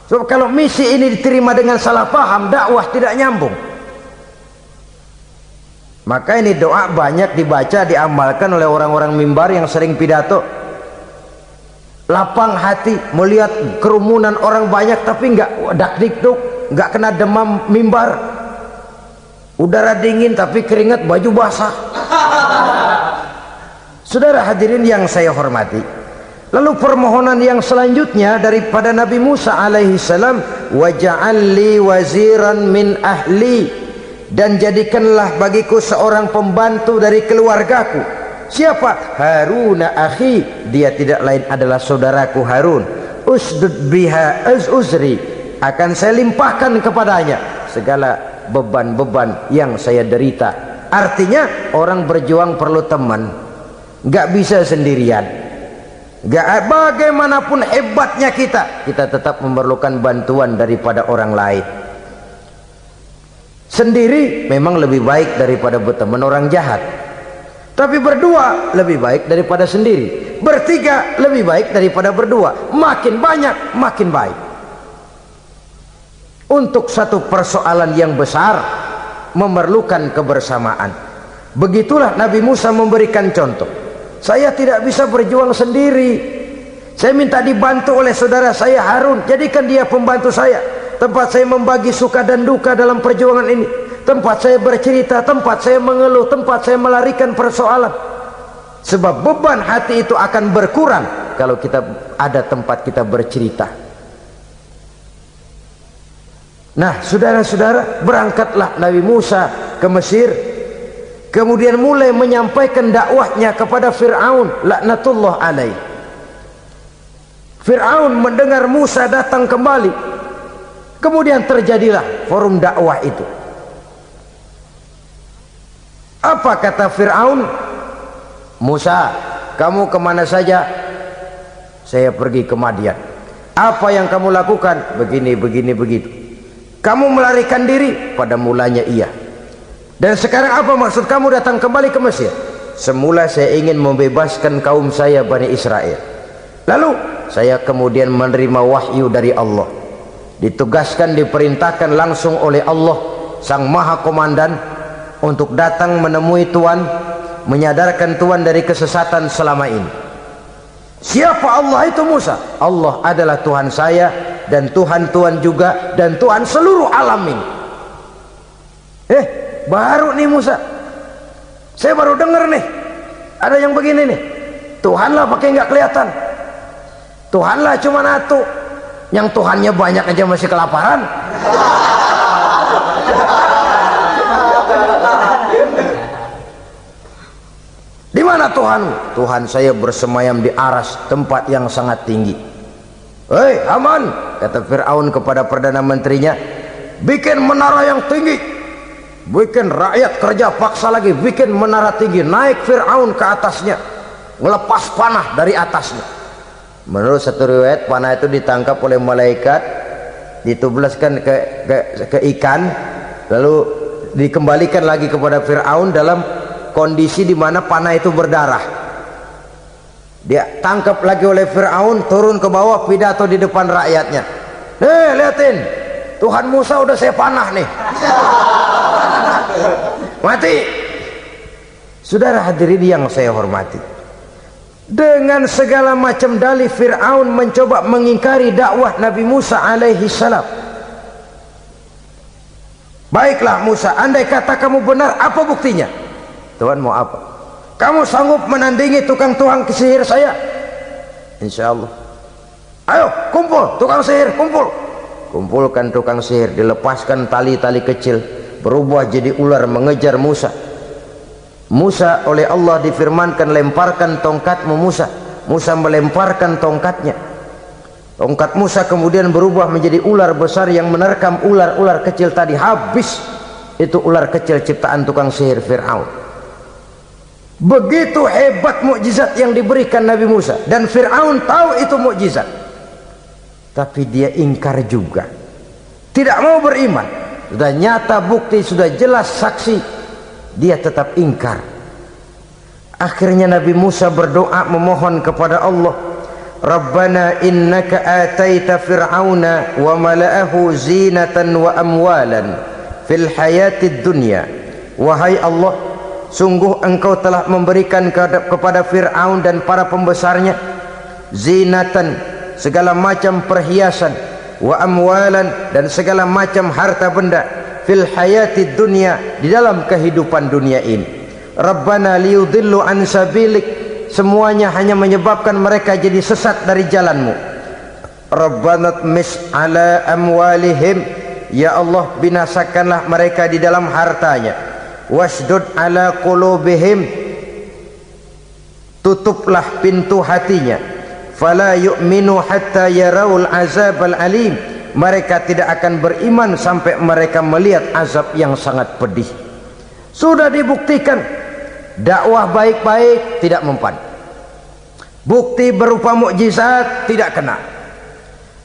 So, kalau misi ini diterima dengan salah paham, dakwah tidak nyambung. Maka ini doa banyak dibaca, diamalkan oleh orang-orang mimbar yang sering pidato. Lapang hati melihat kerumunan orang banyak, tapi nggak dak-dikduk, nggak kena demam mimbar. Udara dingin tapi keringat, baju basah. Saudara hadirin yang saya hormati, lalu permohonan yang selanjutnya daripada Nabi Musa alaihissalam, waj'al li waziran min ahli, dan jadikanlah bagiku seorang pembantu dari keluargaku. Siapa? Harun akhi, dia tidak lain adalah saudaraku Harun. Usdud biha uzri, akan saya limpahkan kepadanya segala beban-beban yang saya derita. Artinya orang berjuang perlu teman, nggak bisa sendirian. Nggak, bagaimanapun hebatnya kita tetap memerlukan bantuan daripada orang lain. Sendiri memang lebih baik daripada berteman orang jahat, tapi berdua lebih baik daripada sendiri. Bertiga lebih baik daripada berdua. Makin banyak makin baik. Untuk satu persoalan yang besar memerlukan kebersamaan. Begitulah Nabi Musa memberikan contoh. Saya tidak bisa berjuang sendiri, saya minta dibantu oleh saudara saya Harun. Jadikan dia pembantu saya, tempat saya membagi suka dan duka dalam perjuangan ini, tempat saya bercerita, tempat saya mengeluh, tempat saya melarikan persoalan. Sebab beban hati itu akan berkurang kalau kita ada tempat kita bercerita. Nah, saudara-saudara, berangkatlah Nabi Musa ke Mesir, kemudian mulai menyampaikan dakwahnya kepada Fir'aun laknatullah alaih. Fir'aun mendengar Musa datang kembali, kemudian terjadilah forum dakwah itu. Apa kata Fir'aun? Musa, kamu kemana saja? saya pergi ke Madian. Apa yang kamu lakukan? Begini, begini, begitu. Kamu melarikan diri? Pada mulanya iya. Dan sekarang apa maksud kamu datang kembali ke Mesir? Semula saya ingin membebaskan kaum saya Bani Israel. Lalu saya kemudian menerima wahyu dari Allah. Ditugaskan, diperintahkan langsung oleh Allah Sang Maha Komandan untuk datang menemui Tuhan, menyadarkan Tuhan dari kesesatan selama ini. Siapa Allah itu Musa? Allah adalah Tuhan saya dan Tuhan juga dan Tuhan seluruh alam ini. Baru nih Musa, saya baru dengar nih ada yang begini nih. Tuhanlah pakai nggak kelihatan, Tuhanlah cuma satu, yang Tuhannya banyak aja masih kelaparan. Di mana Tuhan? Tuhan saya bersemayam di aras, tempat yang sangat tinggi. Hei Haman, kata Fir'aun kepada Perdana Menterinya, bikin menara yang tinggi. Bikin rakyat kerja paksa lagi, bikin menara tinggi. Naik Fir'aun ke atasnya, ngelepas panah dari atasnya. Menurut satu riwayat, panah itu ditangkap oleh malaikat, ditublaskan ke ikan, lalu dikembalikan lagi kepada Fir'aun dalam kondisi di mana panah itu berdarah. Dia tangkap lagi oleh Fir'aun, turun ke bawah, pidato di depan rakyatnya. Lihatin, Tuhan Musa udah saya panah nih. Mati. Saudara hadirin yang saya hormati, dengan segala macam dalih Fir'aun mencoba mengingkari dakwah Nabi Musa alaihi salam. Baiklah Musa, andai kata kamu benar, apa buktinya? Tuhan mau apa? Kamu sanggup menandingi tukang sihir saya? Insya Allah. Ayo kumpul tukang sihir, kumpul. Kumpulkan tukang sihir, dilepaskan tali-tali kecil, berubah jadi ular mengejar Musa. Musa oleh Allah difirmankan, lemparkan tongkatmu Musa. Musa melemparkan tongkatnya. Tongkat Musa kemudian berubah menjadi ular besar yang menerkam ular-ular kecil tadi. Habis itu ular kecil ciptaan tukang sihir Fir'aun. Begitu hebat mukjizat yang diberikan Nabi Musa, dan Fir'aun tahu itu mukjizat, tapi dia ingkar juga, tidak mau beriman. Sudah nyata bukti, sudah jelas saksi, dia tetap ingkar. Akhirnya Nabi Musa berdoa memohon kepada Allah, Rabbana innaka ataita fir'auna wa mala'ahu zinatan wa amwalan fil hayatid dunya. Wahai Allah, sungguh engkau telah memberikan kepada Fir'aun dan para pembesarnya zinatan, segala macam perhiasan, wa amwalan, dan segala macam harta benda, fil hayatid dunya, di dalam kehidupan dunia ini. Rabbana liyudillu an sabilik, semuanya hanya menyebabkan mereka jadi sesat dari jalanmu. Rabbana tmis ala amwalihim, ya Allah binasakanlah mereka di dalam hartanya. Wasdud ala qulubihim, tutuplah pintu hatinya. Fala yu'minu hatta yarawul azab al-alim, mereka tidak akan beriman sampai mereka melihat azab yang sangat pedih. Sudah dibuktikan dakwah baik-baik tidak mempan, bukti berupa mukjizat tidak kena,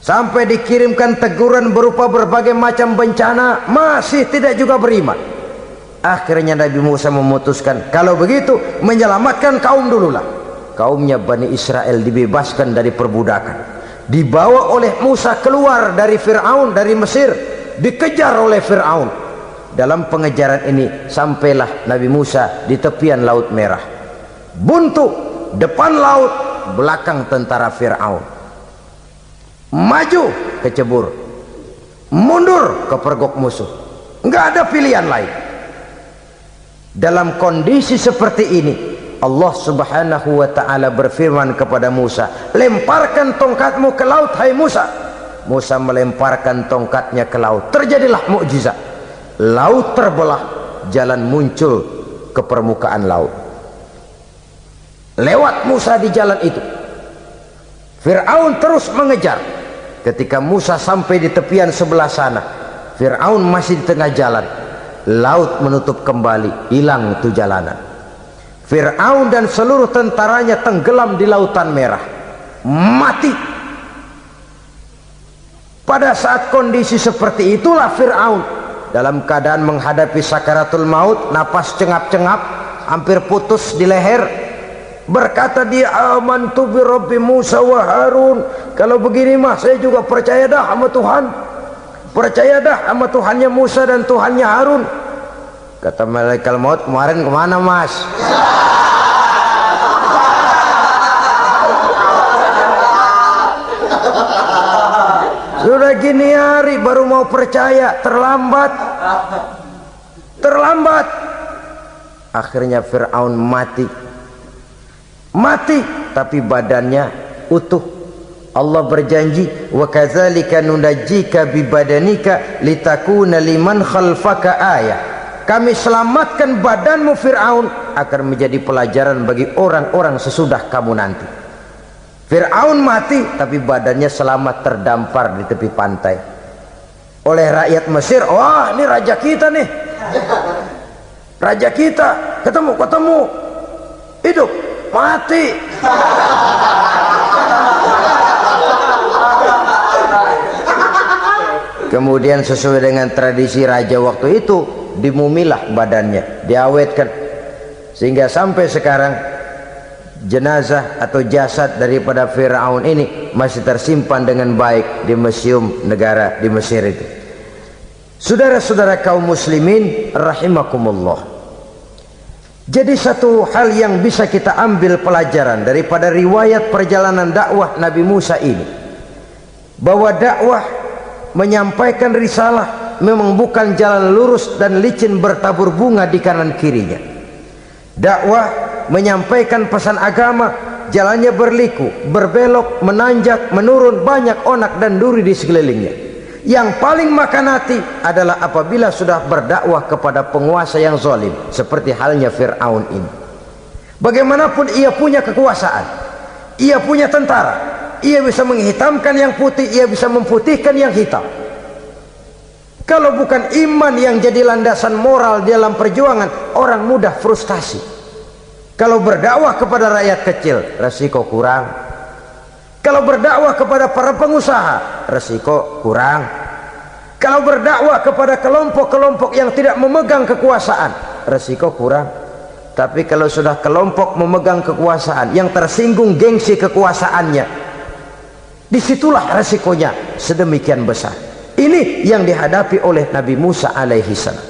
sampai dikirimkan teguran berupa berbagai macam bencana masih tidak juga beriman. Akhirnya Nabi Musa memutuskan, kalau begitu menyelamatkan kaum dululah. Kaumnya Bani Israel dibebaskan dari perbudakan, dibawa oleh Musa keluar dari Fir'aun, dari Mesir, dikejar oleh Fir'aun. Dalam pengejaran ini sampailah Nabi Musa di tepian Laut Merah. Buntu, depan laut, belakang tentara Fir'aun. Maju kecebur, mundur kepergok musuh, nggak ada pilihan lain. Dalam kondisi seperti ini, Allah subhanahu wa ta'ala berfirman kepada Musa, lemparkan tongkatmu ke laut, hai Musa. Musa melemparkan tongkatnya ke laut, terjadilah mukjizat. Laut terbelah, jalan muncul ke permukaan laut. Lewat Musa di jalan itu, Fir'aun terus mengejar. Ketika Musa sampai di tepian sebelah sana, Fir'aun masih di tengah jalan. Laut menutup kembali, hilang itu jalanan. Fir'aun dan seluruh tentaranya tenggelam di Lautan Merah. mati. Pada saat kondisi seperti itulah Fir'aun dalam keadaan menghadapi sakaratul maut, napas cengap-cengap, hampir putus di leher, berkata dia, amantu bi rabbi Musa wa Harun. Kalau begini mah saya juga percaya dah sama Tuhan, percaya dah sama Tuhannya Musa dan Tuhannya Harun. Kata malaikat maut, kemarin kemana mas? Sudah gini hari baru mau percaya, terlambat. Akhirnya Fir'aun mati, tapi badannya utuh. Allah berjanji, wa kadzalika nunajjika bi badanika litakuna liman khalfaka ayah. Kami selamatkan badanmu Fir'aun agar menjadi pelajaran bagi orang-orang sesudah kamu nanti. Fir'aun mati tapi badannya selamat terdampar di tepi pantai oleh rakyat Mesir. Wah, ini raja kita nih, raja kita, ketemu hidup mati. Kemudian sesuai dengan tradisi raja waktu itu, dimumilah badannya, diawetkan, sehingga sampai sekarang jenazah atau jasad daripada Fir'aun ini masih tersimpan dengan baik di museum negara di Mesir itu. Saudara-saudara kaum muslimin rahimakumullah, jadi satu hal yang bisa kita ambil pelajaran daripada riwayat perjalanan dakwah Nabi Musa ini, bahwa dakwah menyampaikan risalah memang bukan jalan lurus dan licin bertabur bunga di kanan kirinya. Dakwah menyampaikan pesan agama jalannya berliku, berbelok, menanjak, menurun, banyak onak dan duri di sekelilingnya. Yang paling makan hati adalah apabila sudah berdakwah kepada penguasa yang zalim, seperti halnya Fir'aun ini. Bagaimanapun ia punya kekuasaan, ia punya tentara, ia bisa menghitamkan yang putih, ia bisa memutihkan yang hitam. Kalau bukan iman yang jadi landasan moral dalam perjuangan, orang mudah frustasi. Kalau berdakwah kepada rakyat kecil, resiko kurang. Kalau berdakwah kepada para pengusaha, resiko kurang. Kalau berdakwah kepada kelompok-kelompok yang tidak memegang kekuasaan, resiko kurang. Tapi kalau sudah kelompok memegang kekuasaan, yang tersinggung gengsi kekuasaannya, disitulah resikonya sedemikian besar. Ini yang dihadapi oleh Nabi Musa alaihi salam.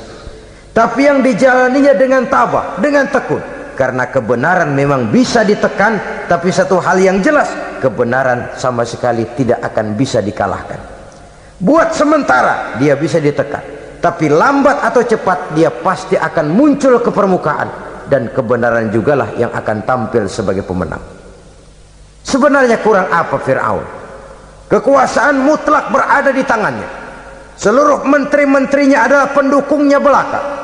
Tapi yang dijalaninya dengan tabah, dengan tekun. Karena kebenaran memang bisa ditekan, tapi satu hal yang jelas, kebenaran sama sekali tidak akan bisa dikalahkan. Buat sementara dia bisa ditekan, tapi lambat atau cepat dia pasti akan muncul ke permukaan, dan kebenaran jugalah yang akan tampil sebagai pemenang. Sebenarnya kurang apa Fir'aun? Kekuasaan mutlak berada di tangannya. Seluruh menteri-menterinya adalah pendukungnya belaka.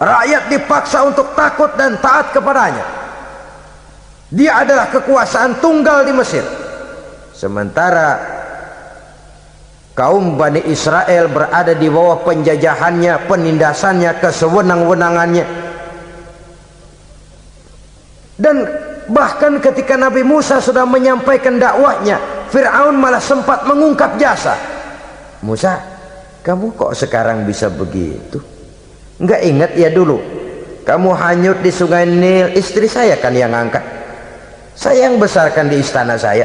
Rakyat dipaksa untuk takut dan taat kepadanya. Dia adalah kekuasaan tunggal di Mesir. Sementara kaum Bani Israel berada di bawah penjajahannya, penindasannya, kesewenang-wenangannya. Dan bahkan ketika Nabi Musa sudah menyampaikan dakwahnya, Fir'aun malah sempat mengungkap jasa. Musa, kamu kok sekarang bisa begitu? Enggak ingat ya dulu kamu hanyut di sungai Nil, istri saya kan yang angkat, saya yang besarkan di istana saya.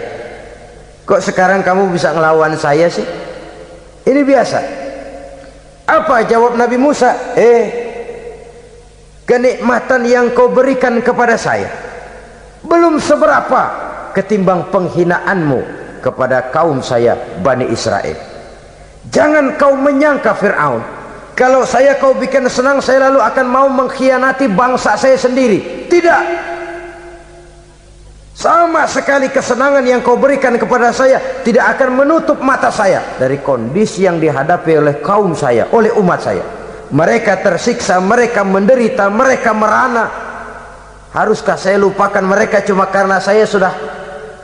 Kok sekarang kamu bisa ngelawan saya sih? Ini biasa. Apa jawab Nabi Musa? Kenikmatan yang kau berikan kepada saya belum seberapa ketimbang penghinaanmu kepada kaum saya Bani Israel. Jangan kau menyangka Fir'aun, kalau kau bikin senang, saya lalu akan mau mengkhianati bangsa saya sendiri. Tidak. Sama sekali kesenangan yang kau berikan kepada saya tidak akan menutup mata saya dari kondisi yang dihadapi oleh kaum saya, oleh umat saya. Mereka tersiksa, mereka menderita, mereka merana. Haruskah saya lupakan mereka cuma karena saya sudah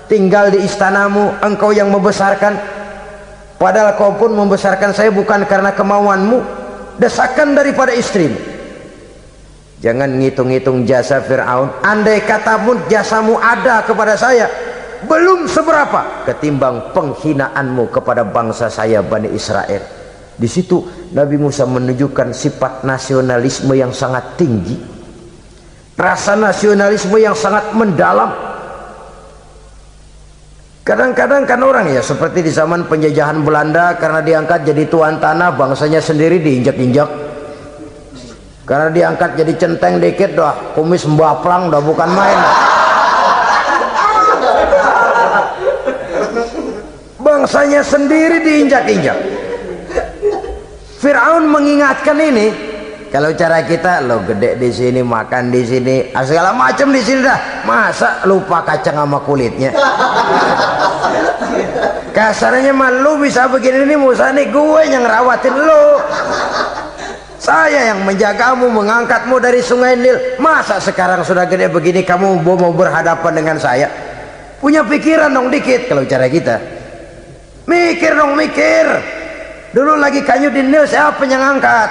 tinggal di istanamu, engkau yang membesarkan? Padahal kau pun membesarkan saya bukan karena kemauanmu. Desakan daripada istrimu. Jangan ngitung-ngitung jasa Fir'aun. Andai katamu jasamu ada kepada saya, belum seberapa ketimbang penghinaanmu kepada bangsa saya Bani Israel. Di situ Nabi Musa menunjukkan sifat nasionalisme yang sangat tinggi, rasa nasionalisme yang sangat mendalam. Kadang-kadang kan orang ya seperti di zaman penjajahan Belanda, karena diangkat jadi tuan tanah, bangsanya sendiri diinjak-injak. Karena diangkat jadi centeng dikit dah, kumis mbaplang dah, bukan main. Bangsanya sendiri diinjak-injak. Fir'aun mengingatkan ini, kalau cara kita lo gede di sini, makan di sini, segala macam di sini dah, masa lupa kacang sama kulitnya. Kasarnya mah lu bisa begini nih Musa, nih gue yang ngerawatin lo, saya yang menjagamu, mengangkatmu dari sungai Nil. Masa sekarang sudah gede begini kamu mau berhadapan dengan saya? Punya pikiran dong dikit. Kalau cara kita, mikir dong, mikir. Dulu lagi kanyu di Nil, siapa yang angkat?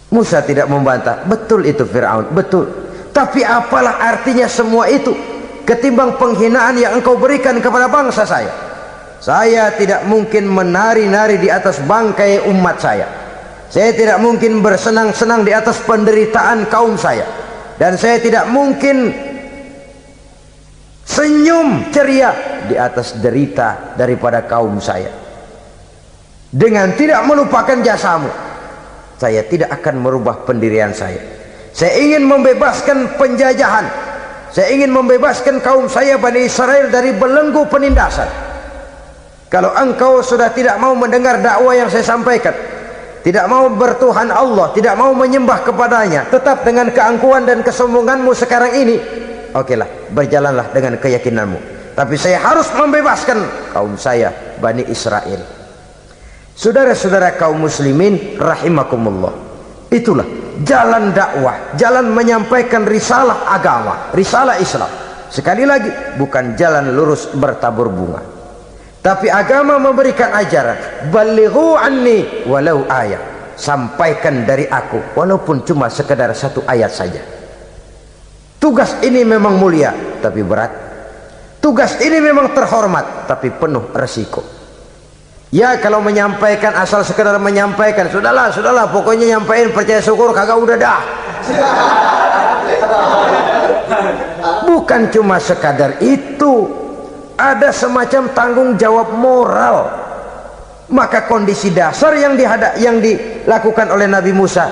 Musa tidak membantah. Betul itu Fir'aun, betul. Tapi apalah artinya semua itu ketimbang penghinaan yang engkau berikan kepada bangsa saya? Saya tidak mungkin menari-nari di atas bangkai umat saya. Saya tidak mungkin bersenang-senang di atas penderitaan kaum saya. Dan saya tidak mungkin senyum ceria di atas derita daripada kaum saya. Dengan tidak melupakan jasamu, saya tidak akan merubah pendirian saya. Saya ingin membebaskan penjajahan. Saya ingin membebaskan kaum saya Bani Israel dari belenggu penindasan. Kalau engkau sudah tidak mau mendengar dakwah yang saya sampaikan, tidak mau bertuhan Allah, tidak mau menyembah kepadanya, tetap dengan keangkuhan dan kesombonganmu sekarang ini, okelah, berjalanlah dengan keyakinanmu. Tapi saya harus membebaskan kaum saya Bani Israel. Saudara-saudara kaum muslimin rahimakumullah, itulah jalan dakwah, jalan menyampaikan risalah agama, risalah Islam. Sekali lagi, bukan jalan lurus bertabur bunga, tapi agama memberikan ajaran, balighu anni walau ayat, sampaikan dari aku walaupun cuma sekedar satu ayat saja. Tugas ini memang mulia tapi berat. Tugas ini memang terhormat tapi penuh resiko. Ya kalau menyampaikan asal sekedar menyampaikan, sudahlah, pokoknya nyampein, percaya syukur kagak, udah dah. Bukan cuma sekadar itu, ada semacam tanggung jawab moral. Maka kondisi dasar yang dilakukan oleh Nabi Musa,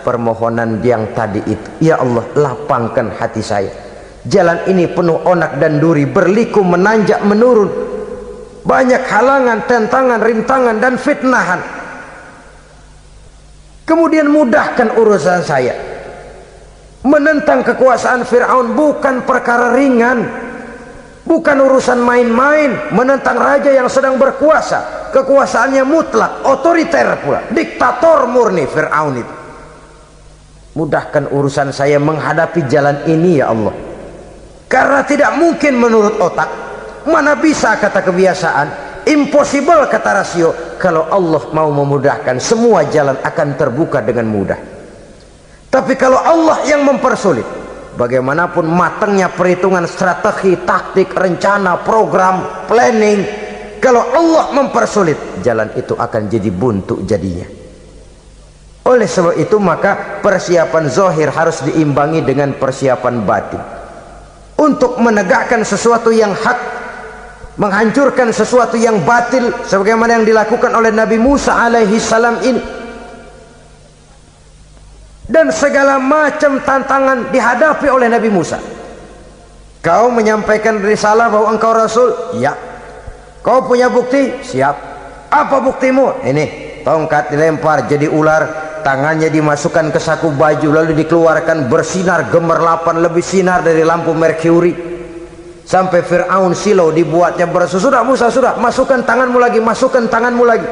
permohonan yang tadi itu, ya Allah lapangkan hati saya. Jalan ini penuh onak dan duri, berliku, menanjak, menurun, banyak halangan, tentangan, rintangan dan fitnahan. Kemudian mudahkan urusan saya. Menentang kekuasaan Fir'aun bukan perkara ringan, bukan urusan main-main. Menentang raja yang sedang berkuasa, kekuasaannya mutlak, otoriter pula, diktator murni Fir'aun itu. Mudahkan urusan saya menghadapi jalan ini ya Allah. Karena tidak mungkin menurut otak. Mana bisa kata kebiasaan, impossible kata rasio. Kalau Allah mau memudahkan, semua jalan akan terbuka dengan mudah. Tapi kalau Allah yang mempersulit, bagaimanapun matangnya perhitungan strategi, taktik, rencana, program, planning, kalau Allah mempersulit, jalan itu akan jadi buntu jadinya. Oleh sebab itu maka persiapan zahir harus diimbangi dengan persiapan batin untuk menegakkan sesuatu yang hak, menghancurkan sesuatu yang batil, sebagaimana yang dilakukan oleh Nabi Musa alaihi salam ini. Dan segala macam tantangan dihadapi oleh Nabi Musa. Kau menyampaikan risalah bahwa engkau Rasul? Ya. Kau punya bukti? Siap. Apa buktimu? Ini, tongkat dilempar jadi ular, tangannya dimasukkan ke saku baju, lalu dikeluarkan bersinar gemerlapan, lebih sinar dari lampu merkuri. Sampai Fir'aun silau dibuatnya beras. Sudah Musa, sudah, masukkan tanganmu lagi, masukkan tanganmu lagi.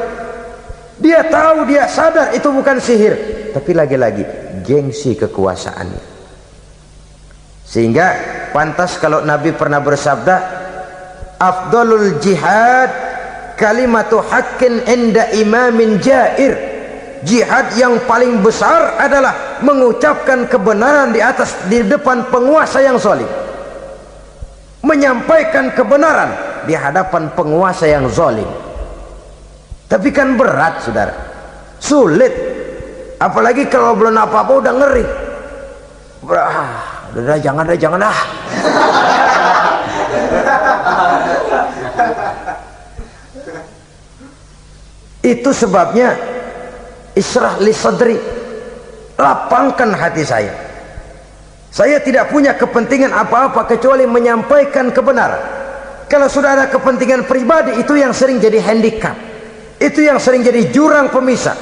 Dia tahu, dia sadar itu bukan sihir, tapi lagi-lagi gengsi kekuasaannya. Sehingga pantas kalau Nabi pernah bersabda, afdalul jihad kalimatu haqqin inda imamin jair. Jihad yang paling besar adalah mengucapkan kebenaran di depan penguasa yang zalim. menyampaikan kebenaran di hadapan penguasa yang zalim. Tapi kan berat, saudara, sulit, apalagi kalau belum apa-apa udah ngeri. Udah jangan dah. Itu sebabnya Ishrah li sadri, lapangkan hati saya. Saya tidak punya kepentingan apa-apa kecuali menyampaikan kebenaran. Kalau sudah ada kepentingan pribadi, itu yang sering jadi handicap, itu yang sering jadi jurang pemisah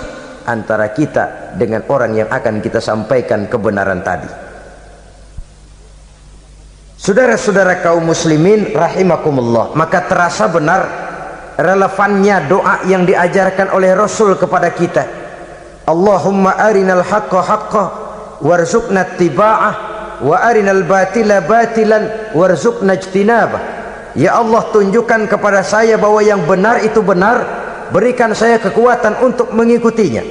antara kita dengan orang yang akan kita sampaikan kebenaran tadi. Saudara-saudara kaum muslimin rahimakumullah, maka terasa benar relevannya doa yang diajarkan oleh Rasul kepada kita. Allahumma arinal haqqa haqqa warzuqna ittiba'ah wa arinal batila batilan warzuqna ijtinabah. Ya Allah, tunjukkan kepada saya bahwa yang benar itu benar, berikan saya kekuatan untuk mengikutinya.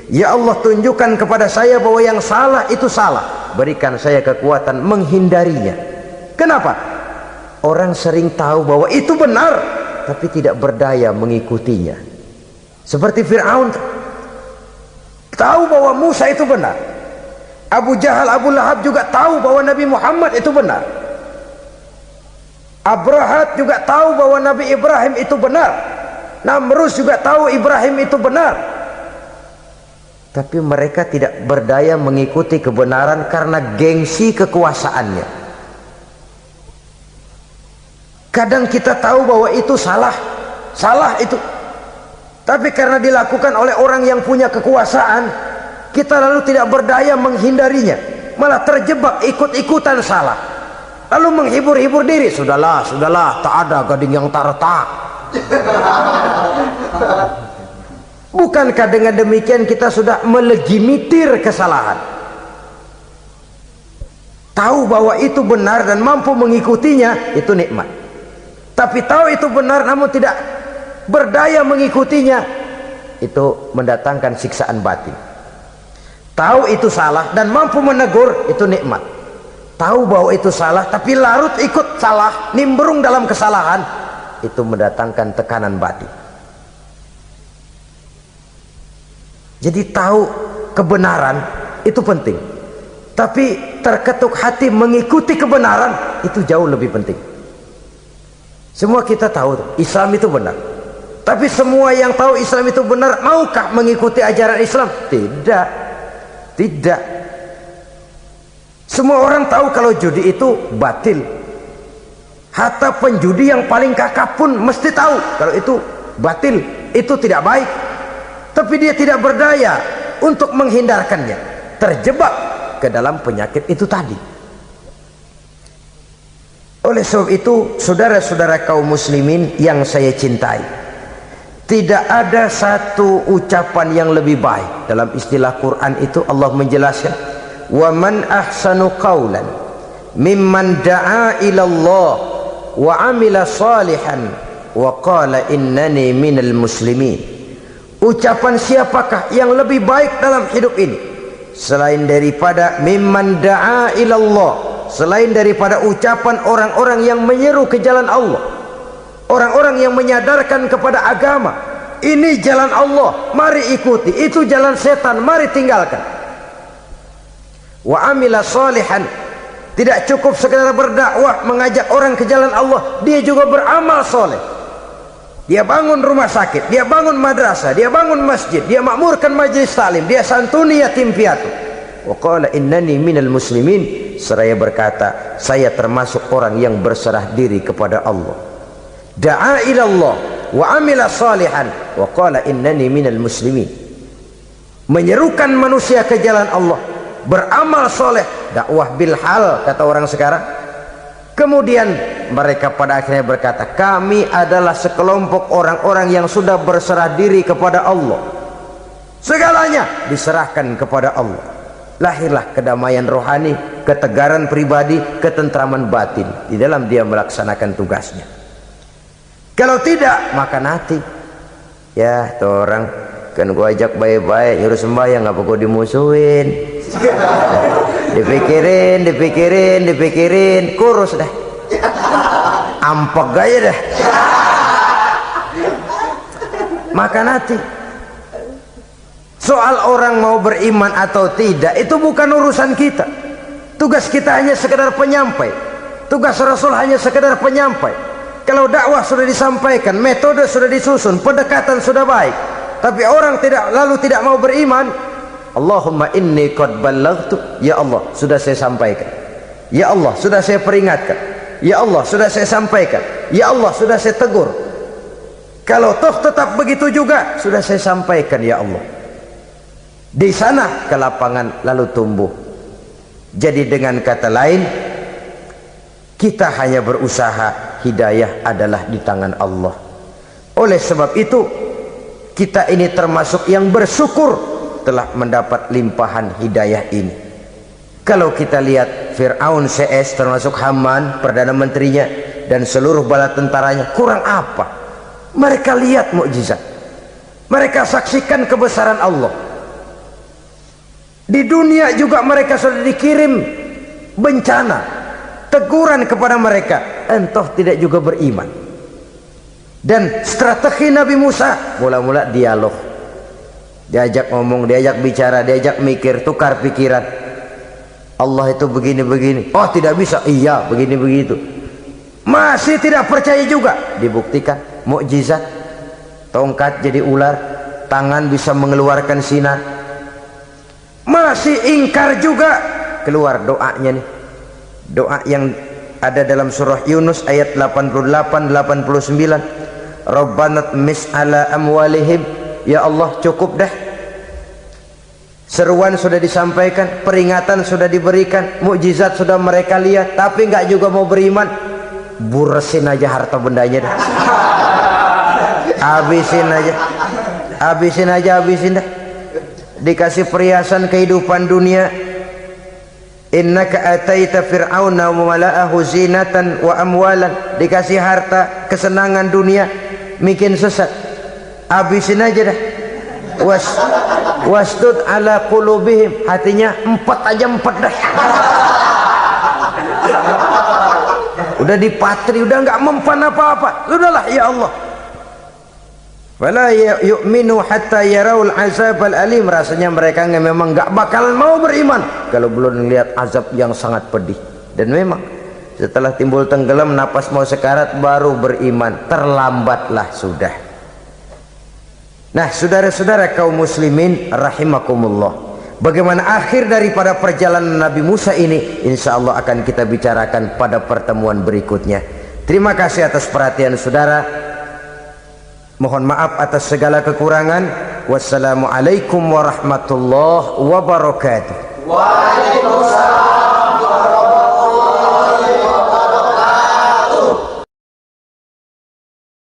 Ya Allah, tunjukkan kepada saya bahwa yang salah itu salah, berikan saya kekuatan menghindarinya. Kenapa? Orang sering tahu bahwa itu benar tapi tidak berdaya mengikutinya. Seperti Fir'aun tahu bahwa Musa itu benar. Abu Jahal, Abu Lahab juga tahu bahwa Nabi Muhammad itu benar. Abrahat juga tahu bahwa Nabi Ibrahim itu benar. Namrus juga tahu Ibrahim itu benar. Tapi mereka tidak berdaya mengikuti kebenaran karena gengsi kekuasaannya. Kadang kita tahu bahwa itu salah itu, tapi karena dilakukan oleh orang yang punya kekuasaan, kita lalu tidak berdaya menghindarinya, malah terjebak ikut-ikutan salah, lalu menghibur-hibur diri. Sudahlah, tak ada gading yang tak retak. Bukankah dengan demikian kita sudah melegimitir kesalahan? Tahu bahwa itu benar dan mampu mengikutinya, itu nikmat. Tapi tahu itu benar namun tidak berdaya mengikutinya, itu mendatangkan siksaan batin. Tahu itu salah dan mampu menegur, itu nikmat. Tahu bahwa itu salah tapi larut ikut salah, nimbrung dalam kesalahan, itu mendatangkan tekanan batin. Jadi tahu kebenaran itu penting, tapi terketuk hati mengikuti kebenaran itu jauh lebih penting. Semua kita tahu Islam itu benar, tapi semua yang tahu Islam itu benar maukah mengikuti ajaran Islam? Tidak. Semua orang tahu kalau judi itu batil. Hatta penjudi yang paling kakap pun mesti tahu kalau itu batil, itu tidak baik. Tapi dia tidak berdaya untuk menghindarkannya, terjebak ke dalam penyakit itu tadi. Oleh sebab itu, saudara-saudara kaum muslimin yang saya cintai, tidak ada satu ucapan yang lebih baik. Dalam istilah Quran itu Allah menjelaskan, wa man ahsanu qawlan mimman da'a ilallah wa amila salihan wa qala innani minal muslimin. Ucapan siapakah yang lebih baik dalam hidup ini selain daripada mimman da'a ilallah, selain daripada ucapan orang-orang yang menyeru ke jalan Allah, orang-orang yang menyadarkan kepada agama, ini jalan Allah, mari ikuti, itu jalan setan, mari tinggalkan. Wa amila salihan, tidak cukup sekedar berdakwah mengajak orang ke jalan Allah, dia juga beramal soleh. Dia bangun rumah sakit, dia bangun madrasah, dia bangun masjid, dia makmurkan majelis taklim, dia santuni yatim piatu. Wa qala innani minal muslimin, seraya berkata saya termasuk orang yang berserah diri kepada Allah. Da'a ilallah wa amila salihan wa qala innani minal muslimin, menyerukan manusia ke jalan Allah, beramal soleh, dakwah bil hal kata orang sekarang. Kemudian mereka pada akhirnya berkata, kami adalah sekelompok orang-orang yang sudah berserah diri kepada Allah, segalanya diserahkan kepada Allah. Lahirlah kedamaian rohani, ketegaran pribadi, ketentraman batin di dalam dia melaksanakan tugasnya. Kalau tidak, maka nanti ya tuh orang kan gua ajak baik-baik nyuruh sembahyang, ngapa gua dimusuhin? dipikirin kurus dah. ampek gaya dah. Makan hati. Soal orang mau beriman atau tidak itu bukan urusan kita. Tugas kita hanya sekedar penyampai. Tugas Rasul hanya sekedar penyampai. Kalau dakwah sudah disampaikan, metode sudah disusun, pendekatan sudah baik, tapi orang tidak mau beriman, Allahumma inni qad ballaghtu, ya Allah sudah saya sampaikan, ya Allah sudah saya peringatkan, ya Allah sudah saya sampaikan, ya Allah sudah saya tegur. Kalau toh tetap begitu juga, sudah saya sampaikan ya Allah. Di sana kelapangan lalu tumbuh. Jadi dengan kata lain, kita hanya berusaha, hidayah adalah di tangan Allah. Oleh sebab itu, kita ini termasuk yang bersyukur telah mendapat limpahan hidayah ini. Kalau kita lihat Fir'aun CS, termasuk Haman, Perdana Menterinya, dan seluruh bala tentaranya, kurang apa? Mereka lihat mukjizat, mereka saksikan kebesaran Allah. Di dunia juga mereka sudah dikirim bencana, teguran kepada mereka, entah tidak juga beriman. Dan strategi Nabi Musa mula-mula dialog, diajak ngomong, diajak bicara, diajak mikir, tukar pikiran. Allah itu begini-begini, oh tidak bisa, iya begini begitu. Masih tidak percaya juga, dibuktikan mukjizat, tongkat jadi ular, tangan bisa mengeluarkan sinar. Masih ingkar juga, keluar doanya nih, doa yang ada dalam surah Yunus ayat 88-89, Rabbana tmis ala amwalihim, ya Allah cukup dah. Seruan sudah disampaikan, peringatan sudah diberikan, mukjizat sudah mereka lihat, tapi nggak juga mau beriman. Buresin aja harta bendanya dah. Habisin aja, habisin dah. Dikasih perhiasan kehidupan dunia, innaka ataita fir'auna wa mala'ahu zinatan wa amwalan, dikasih harta, kesenangan dunia, bikin sesat. Habisin aja dah. Wasdud ala qulubihim, hatinya empat dah. Udah dipatri, udah nggak mempan apa-apa, sudahlah ya Allah. Wala yu'minu hatta yaraul azabal alim, rasanya mereka memang nggak bakalan mau beriman kalau belum melihat azab yang sangat pedih. Dan memang setelah timbul tenggelam, napas mau sekarat, baru beriman, terlambatlah sudah. Nah saudara-saudara kaum muslimin rahimakumullah, bagaimana akhir daripada perjalanan Nabi Musa ini, insya Allah akan kita bicarakan pada pertemuan berikutnya. Terima kasih atas perhatian saudara. Mohon maaf atas segala kekurangan. Wassalamualaikum warahmatullahi wabarakatuh. Waalaikumsalam.